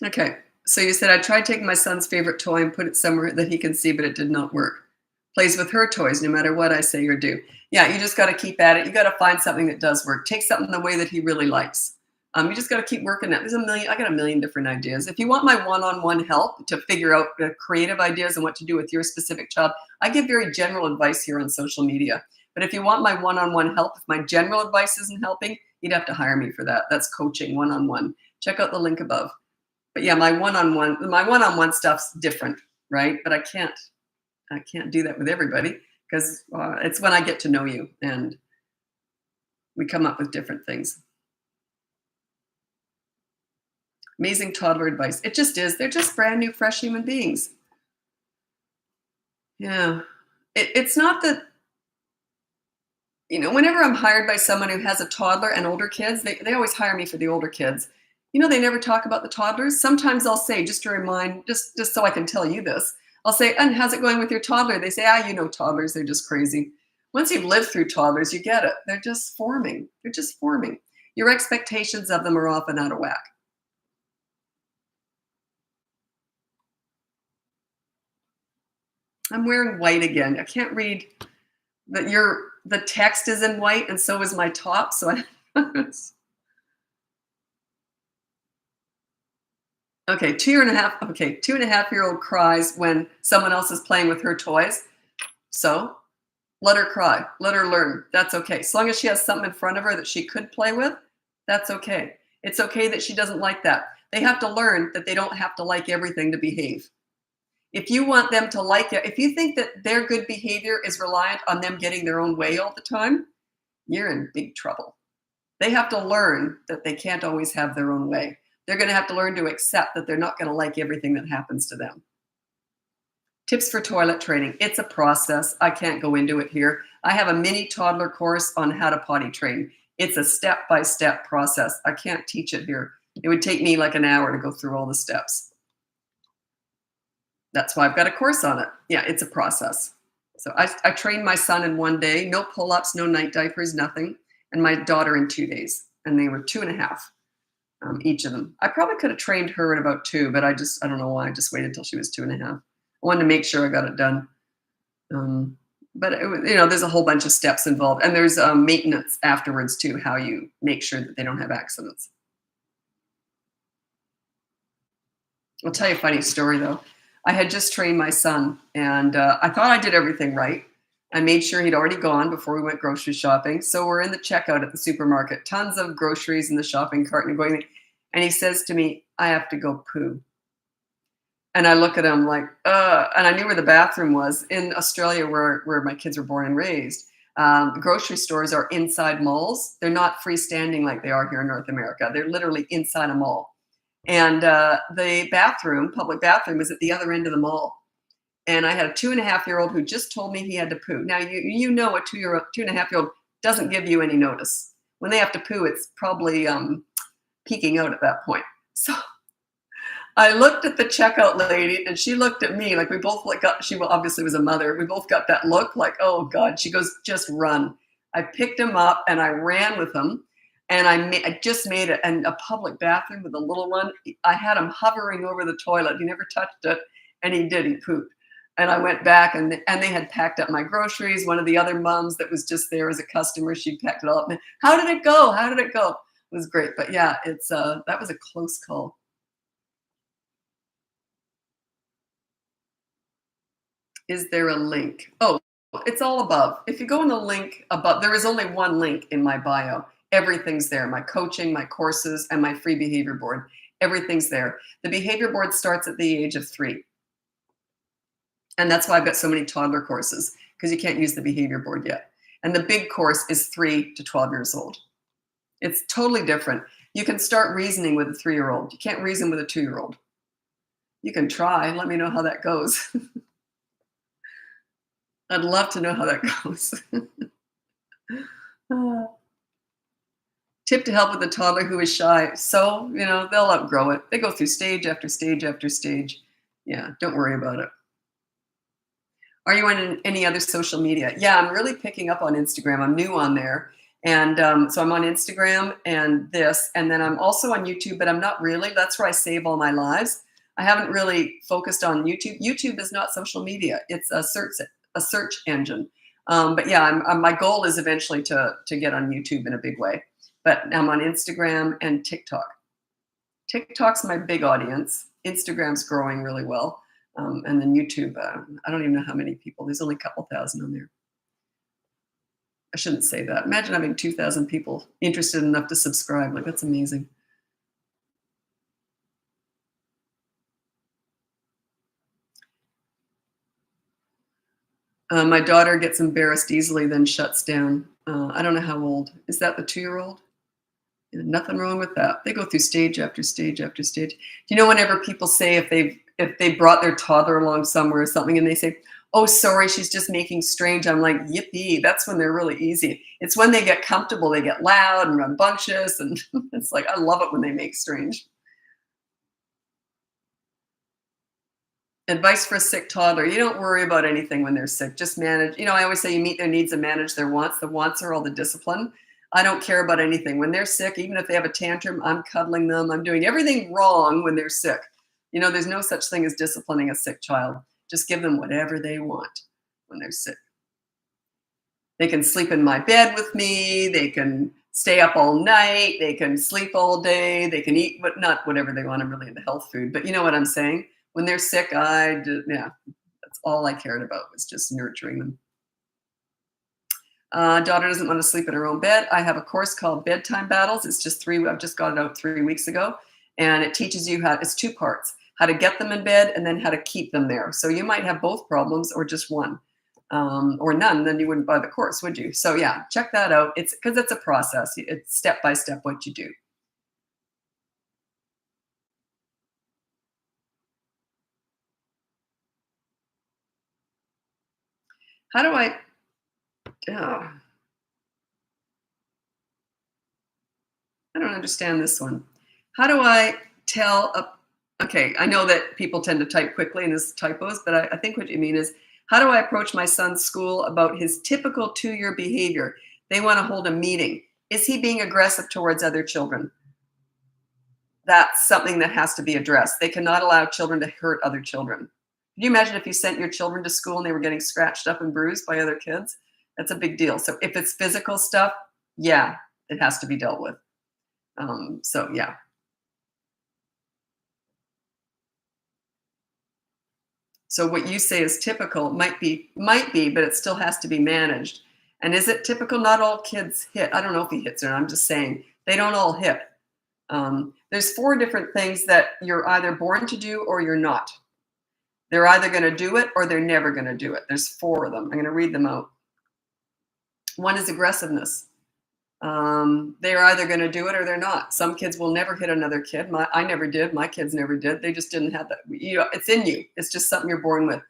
Okay. So you said, I tried taking my son's favorite toy and put it somewhere that he can see, but it did not work. Plays with her toys no matter what I say or do. Yeah, you just got to keep at it. You got to find something that does work. Take something the way that he really likes. You just got to keep working that. There's a million. I got a million different ideas. If you want my one-on-one help to figure out the creative ideas and what to do with your specific child, I give very general advice here on social media. But if you want my one-on-one help, if my general advice isn't helping, you'd have to hire me for that. That's coaching one-on-one. Check out the link above. But yeah, my one-on-one stuff's different, right? But I can't do that with everybody because it's when I get to know you and we come up with different things. Amazing toddler advice. It just is. They're just brand new, fresh human beings. Yeah. It's not that, whenever I'm hired by someone who has a toddler and older kids, they always hire me for the older kids. They never talk about the toddlers. Sometimes I'll say, just to remind, just so I can tell you this, I'll say, and how's it going with your toddler? They say, toddlers, they're just crazy. Once you've lived through toddlers, you get it. They're just forming. They're just forming. Your expectations of them are often out of whack. I'm wearing white again. I can't read that the text is in white and so is my top. So okay, 2.5-year-old cries when someone else is playing with her toys. So let her cry, let her learn. That's okay. As long as she has something in front of her that she could play with, that's okay. It's okay that she doesn't like that. They have to learn that they don't have to like everything to behave. If you want them to like it, if you think that their good behavior is reliant on them getting their own way all the time, you're in big trouble. They have to learn that they can't always have their own way. They're going to have to learn to accept that they're not going to like everything that happens to them. Tips for toilet training. It's a process. I can't go into it here. I have a mini toddler course on how to potty train. It's a step-by-step process. I can't teach it here. It would take me like an hour to go through all the steps. That's why I've got a course on it. Yeah, it's a process. So I trained my son in 1 day, no pull-ups, no night diapers, nothing. And my daughter in 2 days. And they were 2.5, each of them. I probably could have trained her in about 2, but I don't know why. I just waited until she was 2.5. I wanted to make sure I got it done. But there's a whole bunch of steps involved. And there's maintenance afterwards too, how you make sure that they don't have accidents. I'll tell you a funny story though. I had just trained my son and I thought I did everything right. I made sure he'd already gone before we went grocery shopping. So we're in the checkout at the supermarket, tons of groceries in the shopping cart and he says to me, I have to go poo. And I look at him like, and I knew where the bathroom was in Australia where my kids were born and raised. Grocery stores are inside malls. They're not freestanding like they are here in North America. They're literally inside a mall. And the public bathroom is at the other end of the mall. And I had a 2.5-year-old who just told me he had to poo. Now, a 2.5-year-old doesn't give you any notice. When they have to poo, it's probably peeking out at that point. So I looked at the checkout lady and she looked at me like we both she obviously was a mother. We both got that look like, oh God, she goes, just run. I picked him up and I ran with him. And I just made it. And a public bathroom with a little one, I had him hovering over the toilet. He never touched it. And he did. He pooped. And I went back and they had packed up my groceries. One of the other moms that was just there as a customer, she packed it all up. How did it go? How did it go? It was great. But yeah, that was a close call. Is there a link? Oh, it's all above. If you go in the link above, there is only one link in my bio. Everything's there. My coaching, my courses, and my free behavior board. Everything's there. The behavior board starts at the age of 3. And that's why I've got so many toddler courses, because you can't use the behavior board yet. And the big course is 3 to 12 years old. It's totally different. You can start reasoning with a 3-year-old. You can't reason with a 2-year-old. You can try. Let me know how that goes. I'd love to know how that goes. Tip to help with a toddler who is shy. So, they'll outgrow it. They go through stage after stage after stage. Yeah, don't worry about it. Are you on any other social media? Yeah, I'm really picking up on Instagram. I'm new on there. And so I'm on Instagram and then I'm also on YouTube, but I'm not really. That's where I save all my lives. I haven't really focused on YouTube. YouTube is not social media. It's a search engine. But yeah, my goal is eventually to get on YouTube in a big way. but I'm on Instagram and TikTok. TikTok's my big audience. Instagram's growing really well. And then YouTube, I don't even know how many people. There's only a couple thousand on there. I shouldn't say that. Imagine having 2,000 people interested enough to subscribe. Like, that's amazing. My daughter gets embarrassed easily, then shuts down. I don't know how old. Is that the 2-year-old? Yeah, nothing wrong with that. They go through stage after stage after stage. You know, whenever people say if they brought their toddler along somewhere or something, and they say, "Oh, sorry, she's just making strange," I'm like, "Yippee!" That's when they're really easy. It's when they get comfortable, they get loud and rambunctious, and it's like I love it when they make strange. Advice for a sick toddler: you don't worry about anything when they're sick. Just manage. You know, I always say you meet their needs and manage their wants. The wants are all the discipline. I don't care about anything. When they're sick, even if they have a tantrum, I'm cuddling them. I'm doing everything wrong when they're sick. You know, there's no such thing as disciplining a sick child. Just give them whatever they want when they're sick. They can sleep in my bed with me. They can stay up all night. They can sleep all day. They can eat, but not whatever they want. I'm really into health food, but you know what I'm saying? When they're sick, yeah, that's all I cared about, was just nurturing them. Daughter doesn't want to sleep in her own bed. I have a course called Bedtime Battles. It's just I've just got it out 3 weeks ago. And it teaches you it's 2 parts: how to get them in bed and then how to keep them there. So you might have both problems or just one, or none, then you wouldn't buy the course, would you? So yeah, check that out. It's because it's a process. It's step by step what you do. How do oh, I don't understand this one. How do I tell okay, I know that people tend to type quickly and there's typos, but I think what you mean is, how do I approach my son's school about his typical 2-year behavior? They want to hold a meeting. Is he being aggressive towards other children? That's something that has to be addressed. They cannot allow children to hurt other children. Can you imagine if you sent your children to school and they were getting scratched up and bruised by other kids? That's a big deal. So if it's physical stuff, yeah, it has to be dealt with. So yeah. So what you say is typical might be, but it still has to be managed. And is it typical? Not all kids hit. I don't know if he hits or not. I'm just saying they don't all hit. There's 4 different things that you're either born to do or you're not. They're either going to do it or they're never going to do it. There's 4 of them. I'm going to read them out. One is aggressiveness. They're either going to do it or they're not. Some kids will never hit another kid. I never did. My kids never did. They just didn't have that. You know, it's in you. It's just something you're born with.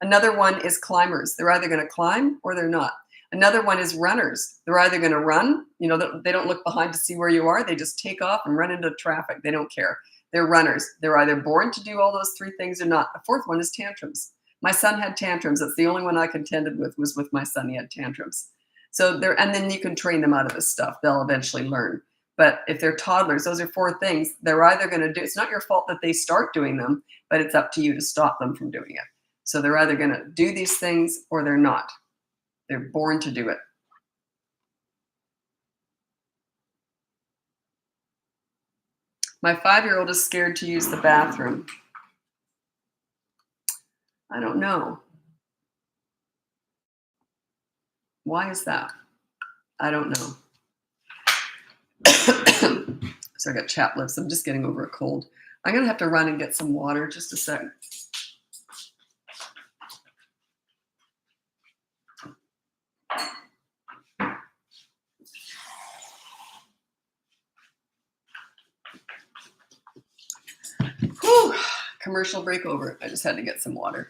Another one is climbers. They're either going to climb or they're not. Another one is runners. They're either going to run. You know, they don't look behind to see where you are. They just take off and run into traffic. They don't care. They're runners. They're either born to do all those 3 things or not. The 4th one is tantrums. My son had tantrums. That's the only one I contended with, was with my son. He had tantrums. So and then you can train them out of this stuff. They'll eventually learn. But if they're toddlers, those are 4 things. They're either going to do, it's not your fault that they start doing them, but it's up to you to stop them from doing it. So they're either going to do these things or they're not. They're born to do it. My 5-year-old is scared to use the bathroom. I don't know. Why is that? I don't know. So I got chapped lips. I'm just getting over a cold. I'm going to have to run and get some water. Just a second. Whew. Commercial break over. I just had to get some water.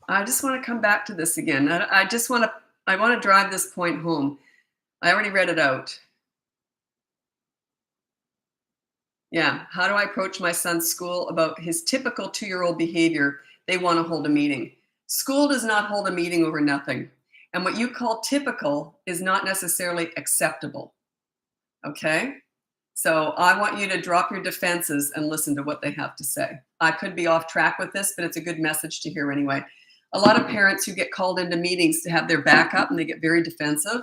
I just want to come back to this again. I want to drive this point home. I already read it out. Yeah. How do I approach my son's school about his typical 2-year-old behavior? They want to hold a meeting. School does not hold a meeting over nothing. And what you call typical is not necessarily acceptable. Okay? So I want you to drop your defenses and listen to what they have to say. I could be off track with this, but it's a good message to hear anyway. A lot of parents who get called into meetings to have their back up and they get very defensive,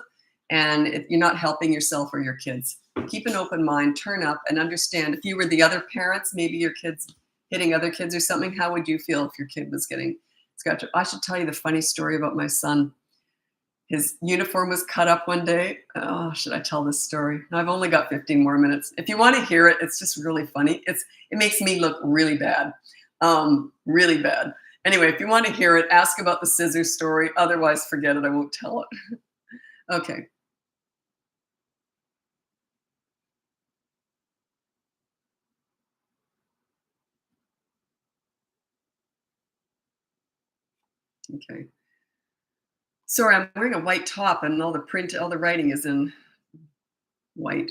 and you're not helping yourself or your kids. Keep an open mind, turn up, and understand. If you were the other parents, maybe your kids hitting other kids or something, how would you feel if your kid was getting scratched? I should tell you the funny story about my son. His uniform was cut up one day. Oh, should I tell this story? I've only got 15 more minutes. If you want to hear it, it's just really funny. It makes me look really bad, really bad. Anyway, if you want to hear it, ask about the scissors story. Otherwise, forget it. I won't tell it. Okay. Okay. Sorry, I'm wearing a white top and all the writing is in white.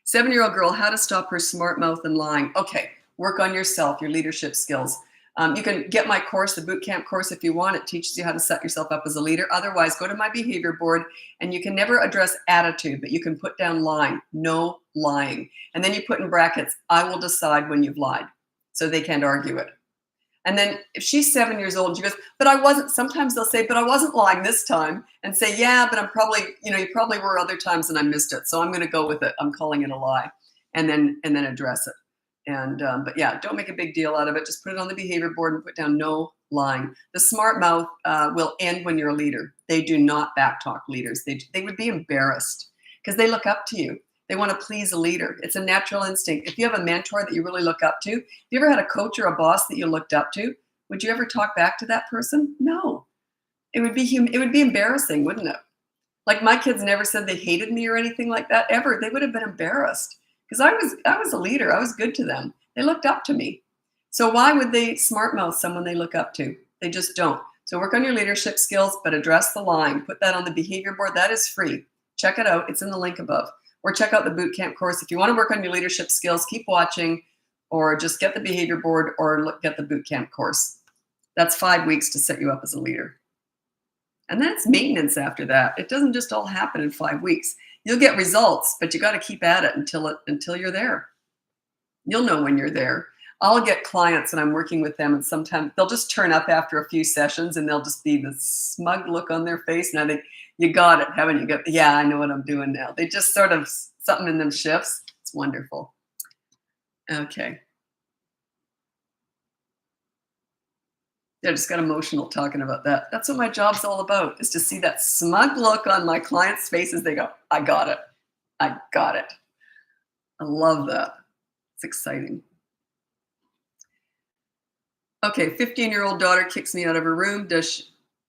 7-year-old girl, how to stop her smart mouth and lying. Okay, work on yourself, your leadership skills. You can get my course, the boot camp course, if you want. It teaches you how to set yourself up as a leader. Otherwise, go to my behavior board, and you can never address attitude, but you can put down lying, no lying. And then you put in brackets, I will decide when you've lied. So they can't argue it. And then if she's 7 years old, she goes, but I wasn't, sometimes they'll say, but I wasn't lying this time, and say, yeah, but I'm probably, you probably were other times and I missed it. So I'm going to go with it. I'm calling it a lie, and then address it. And, but yeah, don't make a big deal out of it. Just put it on the behavior board and put down no lying. The smart mouth will end when you're a leader. They do not backtalk leaders. They would be embarrassed because they look up to you. They want to please a leader. It's a natural instinct. If you have a mentor that you really look up to, if you ever had a coach or a boss that you looked up to, would you ever talk back to that person? No. It would be embarrassing, wouldn't it? Like my kids never said they hated me or anything like that ever. They would have been embarrassed because I was a leader. I was good to them. They looked up to me. So why would they smart mouth someone they look up to? They just don't. So work on your leadership skills, but address the lying. Put that on the behavior board. That is free. Check it out. It's in the link above. Or check out the boot camp course. If you want to work on your leadership skills, keep watching, or just get the behavior board or get the boot camp course. That's 5 weeks to set you up as a leader. And that's maintenance after that. It doesn't just all happen in 5 weeks. You'll get results, but you got to keep at it until you're there. You'll know when you're there. I'll get clients and I'm working with them, and sometimes they'll just turn up after a few sessions and they'll just be this smug look on their face. And I think, you got it, haven't you? Go, yeah, I know what I'm doing now. They just sort of, something in them shifts. It's wonderful. Okay. I just got emotional talking about that. That's what my job's all about, is to see that smug look on my clients' faces. They go, I got it. I got it. I love that. It's exciting. Okay, 15-year-old daughter kicks me out of her room.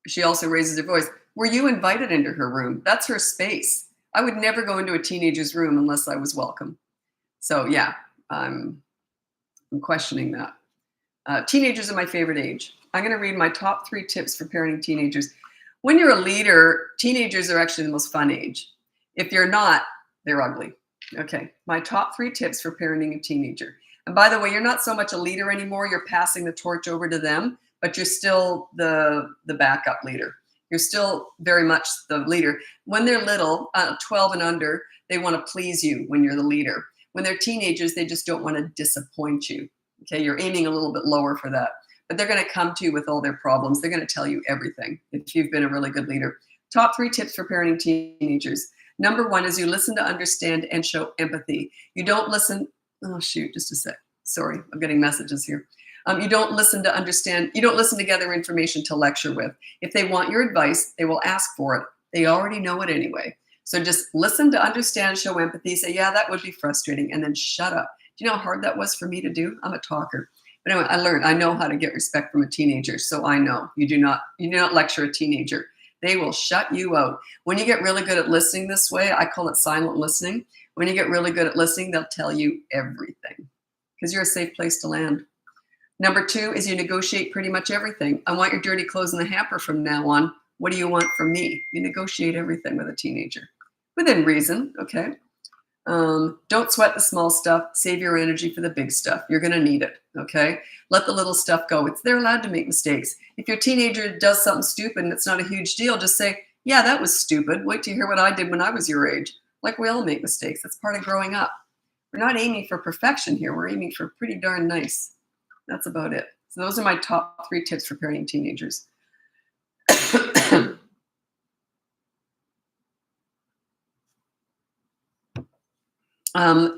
She also raises her voice. Were you invited into her room? That's her space. I would never go into a teenager's room unless I was welcome. So yeah, I'm questioning that. Teenagers are my favorite age. I'm going to read my top 3 tips for parenting teenagers. When you're a leader, teenagers are actually the most fun age. If you're not, they're ugly. Okay, my top 3 tips for parenting a teenager. And by the way, you're not so much a leader anymore. You're passing the torch over to them, but you're still the backup leader. You're still very much the leader. When they're little, 12 and under, they want to please you when you're the leader. When they're teenagers, they just don't want to disappoint you. Okay, you're aiming a little bit lower for that. But they're going to come to you with all their problems. They're going to tell you everything if you've been a really good leader. Top 3 tips for parenting teenagers. Number 1 is you listen to understand and show empathy. You don't listen. Oh, shoot, just a sec. Sorry, I'm getting messages here. You don't listen to understand. You don't listen to gather information to lecture with. If they want your advice, they will ask for it. They already know it anyway. So just listen to understand, show empathy, say, yeah, that would be frustrating, and then shut up. Do you know how hard that was for me to do? I'm a talker. But anyway, I know how to get respect from a teenager, so I know. You do not lecture a teenager. They will shut you out. When you get really good at listening this way, I call it silent listening. When you get really good at listening, they'll tell you everything because you're a safe place to land. Number 2 is you negotiate pretty much everything. I want your dirty clothes in the hamper from now on. What do you want from me? You negotiate everything with a teenager. Within reason, okay? Don't sweat the small stuff. Save your energy for the big stuff. You're going to need it, okay? Let the little stuff go. They're allowed to make mistakes. If your teenager does something stupid and it's not a huge deal, just say, yeah, that was stupid. Wait till you hear what I did when I was your age. Like, we all make mistakes. That's part of growing up. We're not aiming for perfection here. We're aiming for pretty darn nice. That's about it. So those are my top 3 tips for parenting teenagers.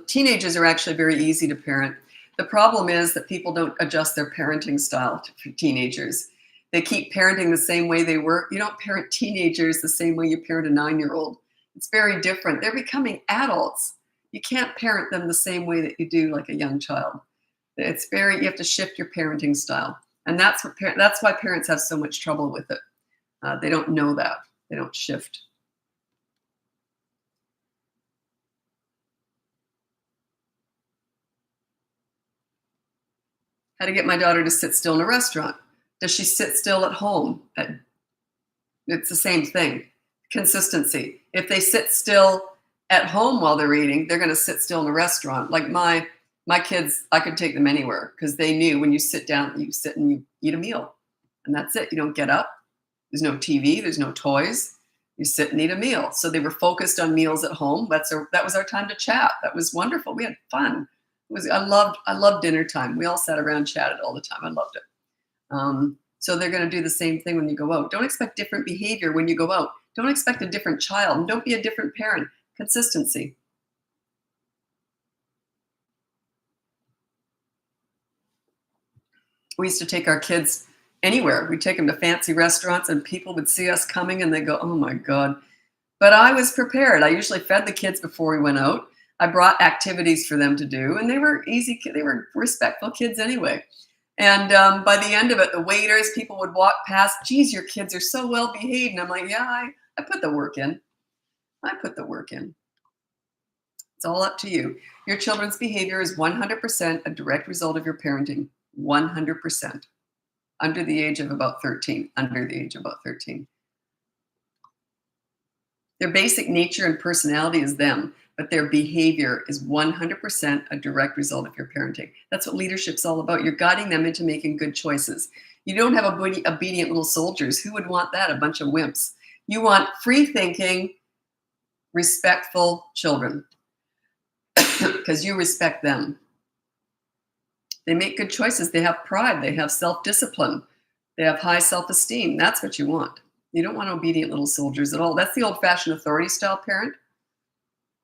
Teenagers are actually very easy to parent. The problem is that people don't adjust their parenting style for teenagers. They keep parenting the same way they were. You don't parent teenagers the same way you parent a 9-year-old. It's very different. They're becoming adults. You can't parent them the same way that you do like a young child. You have to shift your parenting style. And that's why parents have so much trouble with it. They don't know that. They don't shift. How to get my daughter to sit still in a restaurant. Does she sit still at home? It's the same thing. Consistency. If they sit still at home while they're eating, they're going to sit still in a restaurant. Like my kids, I could take them anywhere because they knew when you sit down, you sit and you eat a meal. And that's it. You don't get up. There's no TV. There's no toys. You sit and eat a meal. So they were focused on meals at home. That was our time to chat. That was wonderful. We had fun. I loved dinner time. We all sat around, chatted all the time. I loved it. So they're going to do the same thing when you go out. Don't expect different behavior when you go out. Don't expect a different child. And don't be a different parent. Consistency. We used to take our kids anywhere. We'd take them to fancy restaurants and people would see us coming and they go, oh my God. But I was prepared. I usually fed the kids before we went out. I brought activities for them to do, and they were easy. They were respectful kids anyway. And by the end of it, the waiters, people would walk past. Geez, your kids are so well behaved. And I'm like, yeah, I put the work in. I put the work in. It's all up to you. Your children's behavior is 100% a direct result of your parenting. 100%. Under the age of about 13. Under the age of about 13. Their basic nature and personality is them, but their behavior is 100% a direct result of your parenting. That's what leadership's all about. You're guiding them into making good choices. You don't have obedient little soldiers. Who would want that? A bunch of wimps. You want free-thinking, respectful children because you respect them. They make good choices. They have pride. They have self-discipline. They have high self-esteem. That's what you want. You don't want obedient little soldiers at all. That's the old-fashioned authority-style parent.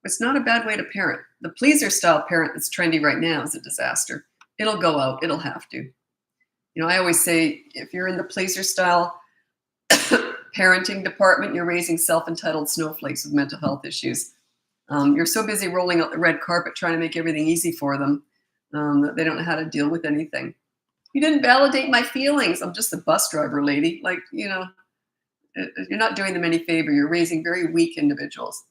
It's not a bad way to parent. The pleaser-style parent that's trendy right now is a disaster. It'll go out. It'll have to. You know, I always say, if you're in the pleaser-style parenting department, you're raising self-entitled snowflakes with mental health issues. You're so busy rolling out the red carpet trying to make everything easy for them that they don't know how to deal with anything. You didn't validate my feelings. I'm just a bus driver, lady. Like, you know, you're not doing them any favor. You're raising very weak individuals.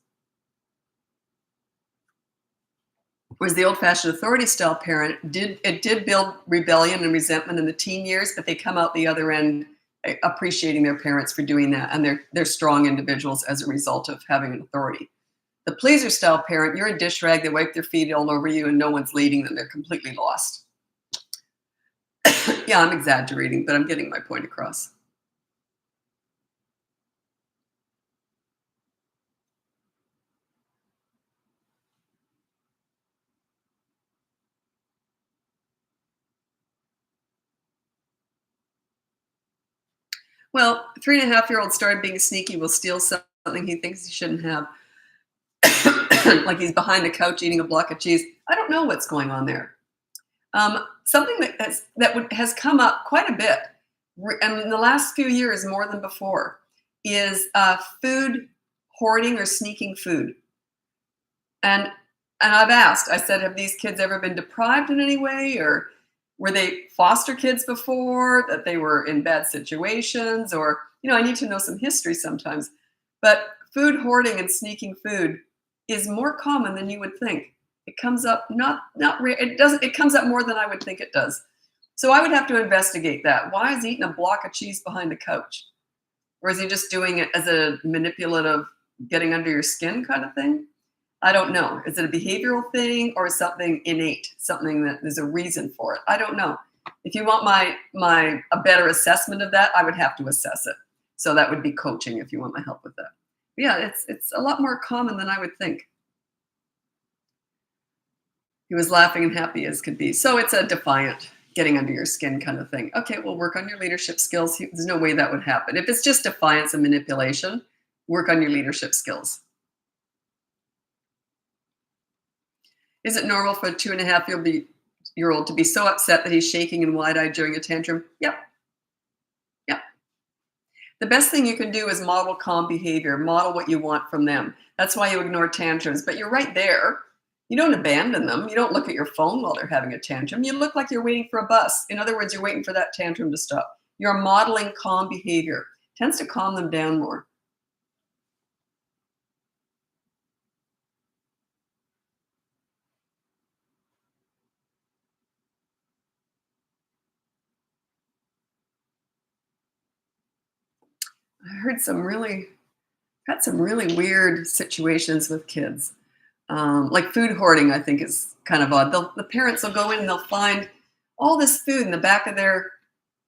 Whereas the old-fashioned authority-style parent did build rebellion and resentment in the teen years, but they come out the other end appreciating their parents for doing that, and they're strong individuals as a result of having an authority. The pleaser-style parent, you're a dish rag. They wipe their feet all over you, and no one's leading them. They're completely lost. Yeah, I'm exaggerating, but I'm getting my point across. Well, 3.5-year-old started being sneaky, will steal something he thinks he shouldn't have. Like he's behind the couch eating a block of cheese. I don't know what's going on there. Something that has come up quite a bit, and in the last few years more than before, is food hoarding or sneaking food. And I've asked, I said, have these kids ever been deprived in any way, or were they foster kids before, that they were in bad situations, or, you know, I need to know some history sometimes. But food hoarding and sneaking food is more common than you would think. It comes up it comes up more than I would think it does. So I would have to investigate that. Why is he eating a block of cheese behind the couch? Or is he just doing it as a manipulative, getting under your skin kind of thing? I don't know. Is it a behavioral thing or something innate, something that there's a reason for it? I don't know. If you want a better assessment of that, I would have to assess it. So that would be coaching if you want my help with that. But yeah, it's a lot more common than I would think. He was laughing and happy as could be. So it's a defiant, getting under your skin kind of thing. Okay, well, work on your leadership skills. There's no way that would happen. If it's just defiance and manipulation, work on your leadership skills. Is it normal for a 2.5-year-old to be so upset that he's shaking and wide-eyed during a tantrum? Yep. Yep. The best thing you can do is model calm behavior, model what you want from them. That's why you ignore tantrums. But you're right there. You don't abandon them. You don't look at your phone while they're having a tantrum. You look like you're waiting for a bus. In other words, you're waiting for that tantrum to stop. You're modeling calm behavior. Tends to calm them down more. I had some really weird situations with kids. Like food hoarding, I think is kind of odd. The parents will go in and they'll find all this food in the back of their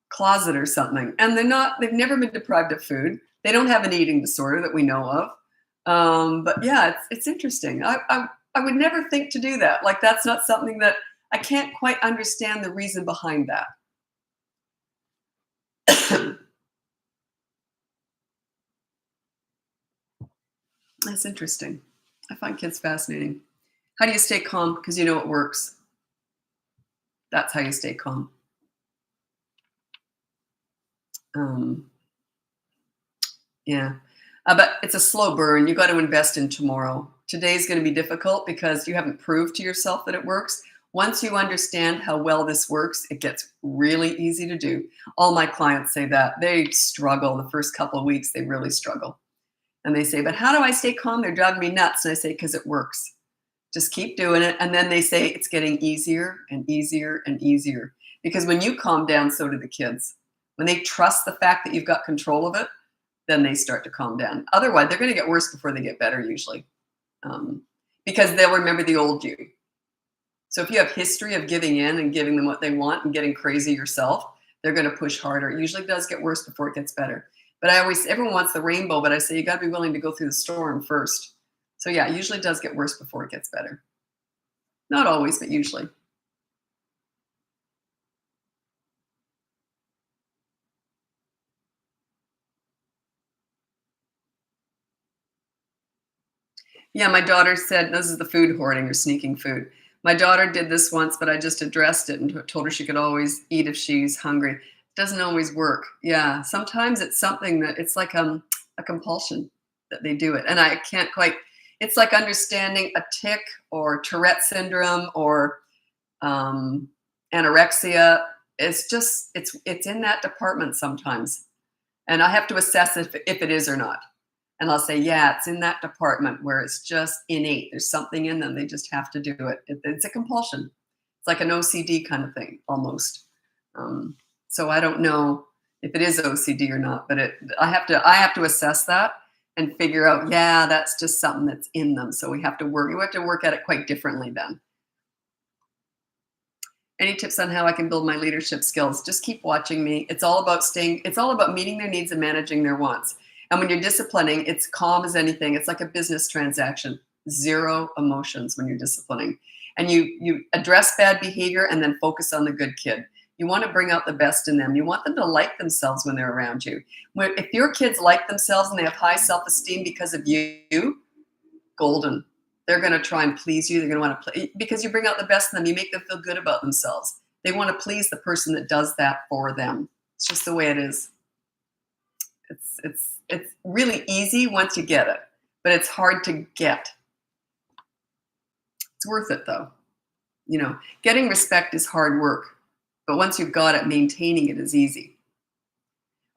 closet or something, and they've never been deprived of food. They don't have an eating disorder that we know of. But yeah, it's interesting. I would never think to do that. Like that's not something that I can't quite understand the reason behind that. That's interesting. I find kids fascinating. How do you stay calm? Because you know it works. That's how you stay calm. Um, yeah. But it's a slow burn. You got to invest in tomorrow. Today's going to be difficult because you haven't proved to yourself that it works. Once you understand how well this works, it gets really easy to do. All my clients say that. They struggle the first couple of weeks. They really struggle. And they say, but how do I stay calm? They're driving me nuts. And I say, because it works. Just keep doing it. And then they say it's getting easier and easier and easier. Because when you calm down, so do the kids. When they trust the fact that you've got control of it, then they start to calm down. Otherwise, they're going to get worse before they get better usually. Because they'll remember the old you. So if you have history of giving in and giving them what they want and getting crazy yourself, they're going to push harder. It usually does get worse before it gets better. But everyone wants the rainbow, but I say you got to be willing to go through the storm first. So yeah, it usually does get worse before it gets better. Not always, but usually. Yeah, my daughter said, this is the food hoarding or sneaking food. My daughter did this once, but I just addressed it and told her she could always eat if she's hungry. It doesn't always work. Yeah, sometimes it's something that it's like a compulsion that they do it. And I can't quite, it's like understanding a tic or Tourette syndrome or anorexia. It's just, it's in that department sometimes. And I have to assess if it is or not. And I'll say, yeah, it's in that department where it's just innate. There's something in them. They just have to do it. It's a compulsion. It's like an OCD kind of thing, almost. So I don't know if it is OCD or not, but I have to assess that and figure out, yeah, that's just something that's in them. So we have to work at it quite differently then. Any tips on how I can build my leadership skills? Just keep watching me. It's all about meeting their needs and managing their wants. And when you're disciplining, it's calm as anything. It's like a business transaction. Zero emotions when you're disciplining. And you address bad behavior and then focus on the good kid. You want to bring out the best in them. You want them to like themselves when they're around you. If your kids like themselves and they have high self-esteem because of you, golden. They're going to try and please you. They're going to want to play because you bring out the best in them. You make them feel good about themselves. They want to please the person that does that for them. It's just the way it is. It's really easy once you get it, but it's hard to get. It's worth it though. You know, getting respect is hard work, but once you've got it, maintaining it is easy.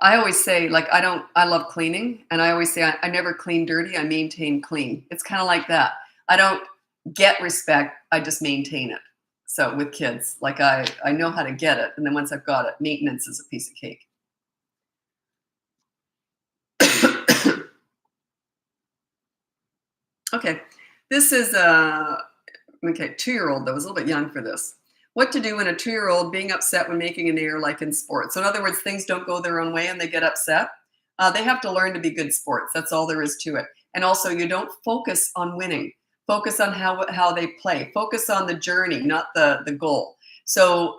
I always say, like, I love cleaning, and I always say I never clean dirty, I maintain clean. It's kind of like that. I don't get respect, I just maintain it. So with kids, like I know how to get it, and then once I've got it, maintenance is a piece of cake. Okay, this is a 2-year-old that was a little bit young for this. What to do when a 2-year-old being upset when making an error like in sports. So in other words, things don't go their own way and they get upset. They have to learn to be good sports. That's all there is to it. And also you don't focus on winning. Focus on how they play. Focus on the journey, not the goal. So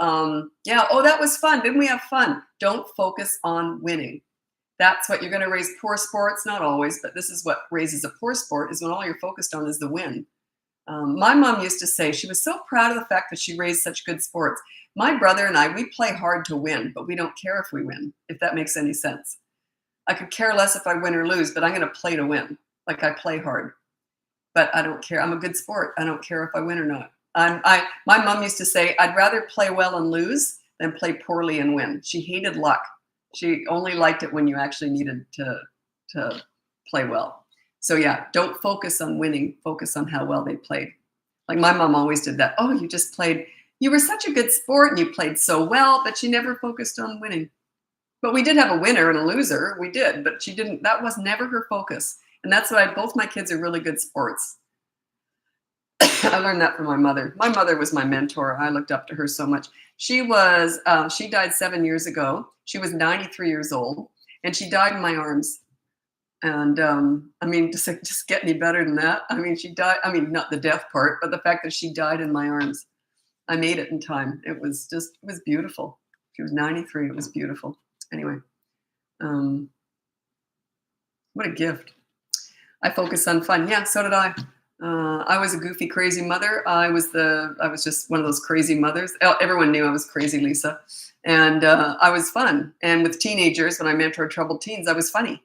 yeah, oh, that was fun. Didn't we have fun? Don't focus on winning. That's what you're going to raise poor sports. Not always, but this is what raises a poor sport, is when all you're focused on is the win. My mom used to say she was so proud of the fact that she raised such good sports. My brother and I, we play hard to win, but we don't care if we win, if that makes any sense. I could care less if I win or lose, but I'm going to play to win. Like, I play hard, but I don't care. I'm a good sport. I don't care if I win or not. My mom used to say, I'd rather play well and lose than play poorly and win. She hated luck. She only liked it when you actually needed to play well. So yeah, don't focus on winning. Focus on how well they played. Like, my mom always did that. Oh, you just played. You were such a good sport and you played so well, but she never focused on winning. But we did have a winner and a loser. We did, but she didn't. That was never her focus. And that's why both my kids are really good sports. I learned that from my mother. My mother was my mentor. I looked up to her so much. She died 7 years ago. She was 93 years old, and she died in my arms. And I mean, just get any better than that? I mean, she died. I mean, not the death part, but the fact that she died in my arms. I made it in time. It was beautiful. She was 93. It was beautiful. Anyway, what a gift. I focus on fun. Yeah, so did I. I was a goofy, crazy mother. I was just one of those crazy mothers. Everyone knew I was crazy, Lisa. And I was fun. And with teenagers, when I mentored troubled teens, I was funny.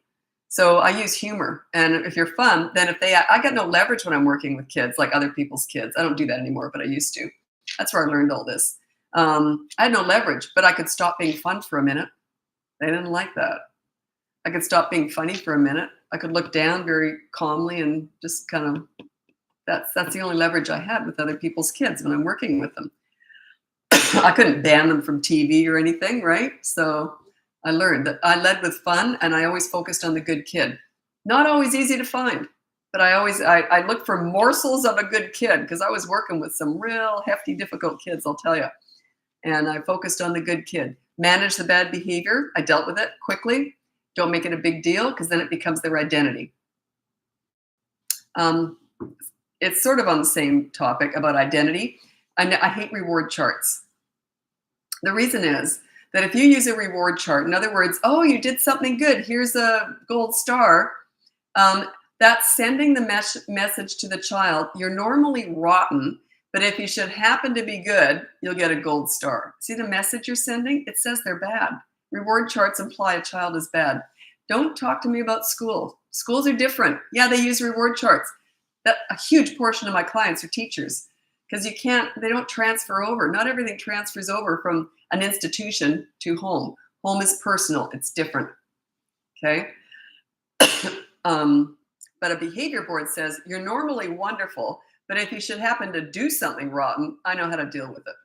So I use humor. And if you're fun, then I got no leverage when I'm working with kids, like other people's kids. I don't do that anymore, but I used to. That's where I learned all this. I had no leverage, but I could stop being fun for a minute. They didn't like that. I could stop being funny for a minute. I could look down very calmly and just kind of, that's the only leverage I had with other people's kids when I'm working with them. I couldn't ban them from TV or anything, right? So I learned that I led with fun, and I always focused on the good kid. Not always easy to find, but I looked for morsels of a good kid, because I was working with some real hefty, difficult kids, I'll tell you. And I focused on the good kid. Manage the bad behavior. I dealt with it quickly. Don't make it a big deal, because then it becomes their identity. It's sort of on the same topic about identity. I hate reward charts. The reason is that if you use a reward chart, in other words, oh, you did something good, here's a gold star, that's sending the message to the child, you're normally rotten, but if you should happen to be good, you'll get a gold star. See the message you're sending? It says they're bad. Reward charts imply a child is bad. Don't talk to me about school. Schools are different. Yeah, they use reward charts. A huge portion of my clients are teachers, because they don't transfer over. Not everything transfers over from an institution to home. Home is personal. It's different. Okay. But a behavior board says you're normally wonderful, but if you should happen to do something rotten, I know how to deal with it.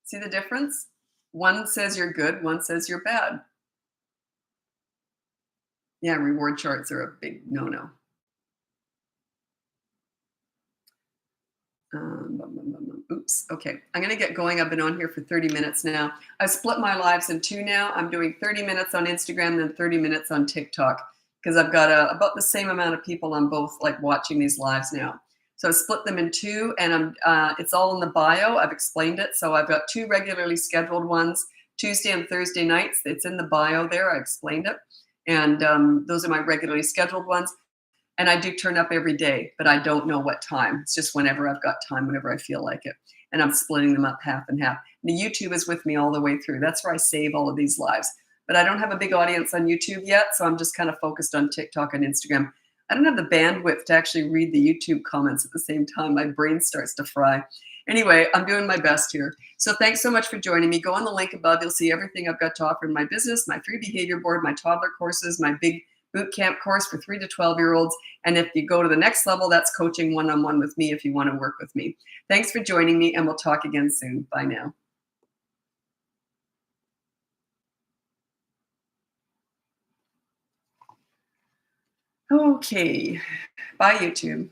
See the difference? One says you're good, one says you're bad. Yeah, reward charts are a big no-no. Oops. Okay. I'm going to get going. I've been on here for 30 minutes now. I've split my lives in two now. I'm doing 30 minutes on Instagram and 30 minutes on TikTok, because I've got about the same amount of people on both, like, watching these lives now. So I split them in two, and it's all in the bio. I've explained it. So I've got two regularly scheduled ones, Tuesday and Thursday nights. It's in the bio there. I explained it. And those are my regularly scheduled ones. And I do turn up every day, but I don't know what time. It's just whenever I've got time, whenever I feel like it. And I'm splitting them up half and half. And the YouTube is with me all the way through. That's where I save all of these lives. But I don't have a big audience on YouTube yet, so I'm just kind of focused on TikTok and Instagram. I don't have the bandwidth to actually read the YouTube comments at the same time. My brain starts to fry. Anyway, I'm doing my best here. So thanks so much for joining me. Go on the link above. You'll see everything I've got to offer in my business, my free behavior board, my toddler courses, my big boot camp course for 3 to 12-year-olds. And if you go to the next level, that's coaching one-on-one with me if you want to work with me. Thanks for joining me, and we'll talk again soon. Bye now. Okay. Bye, YouTube.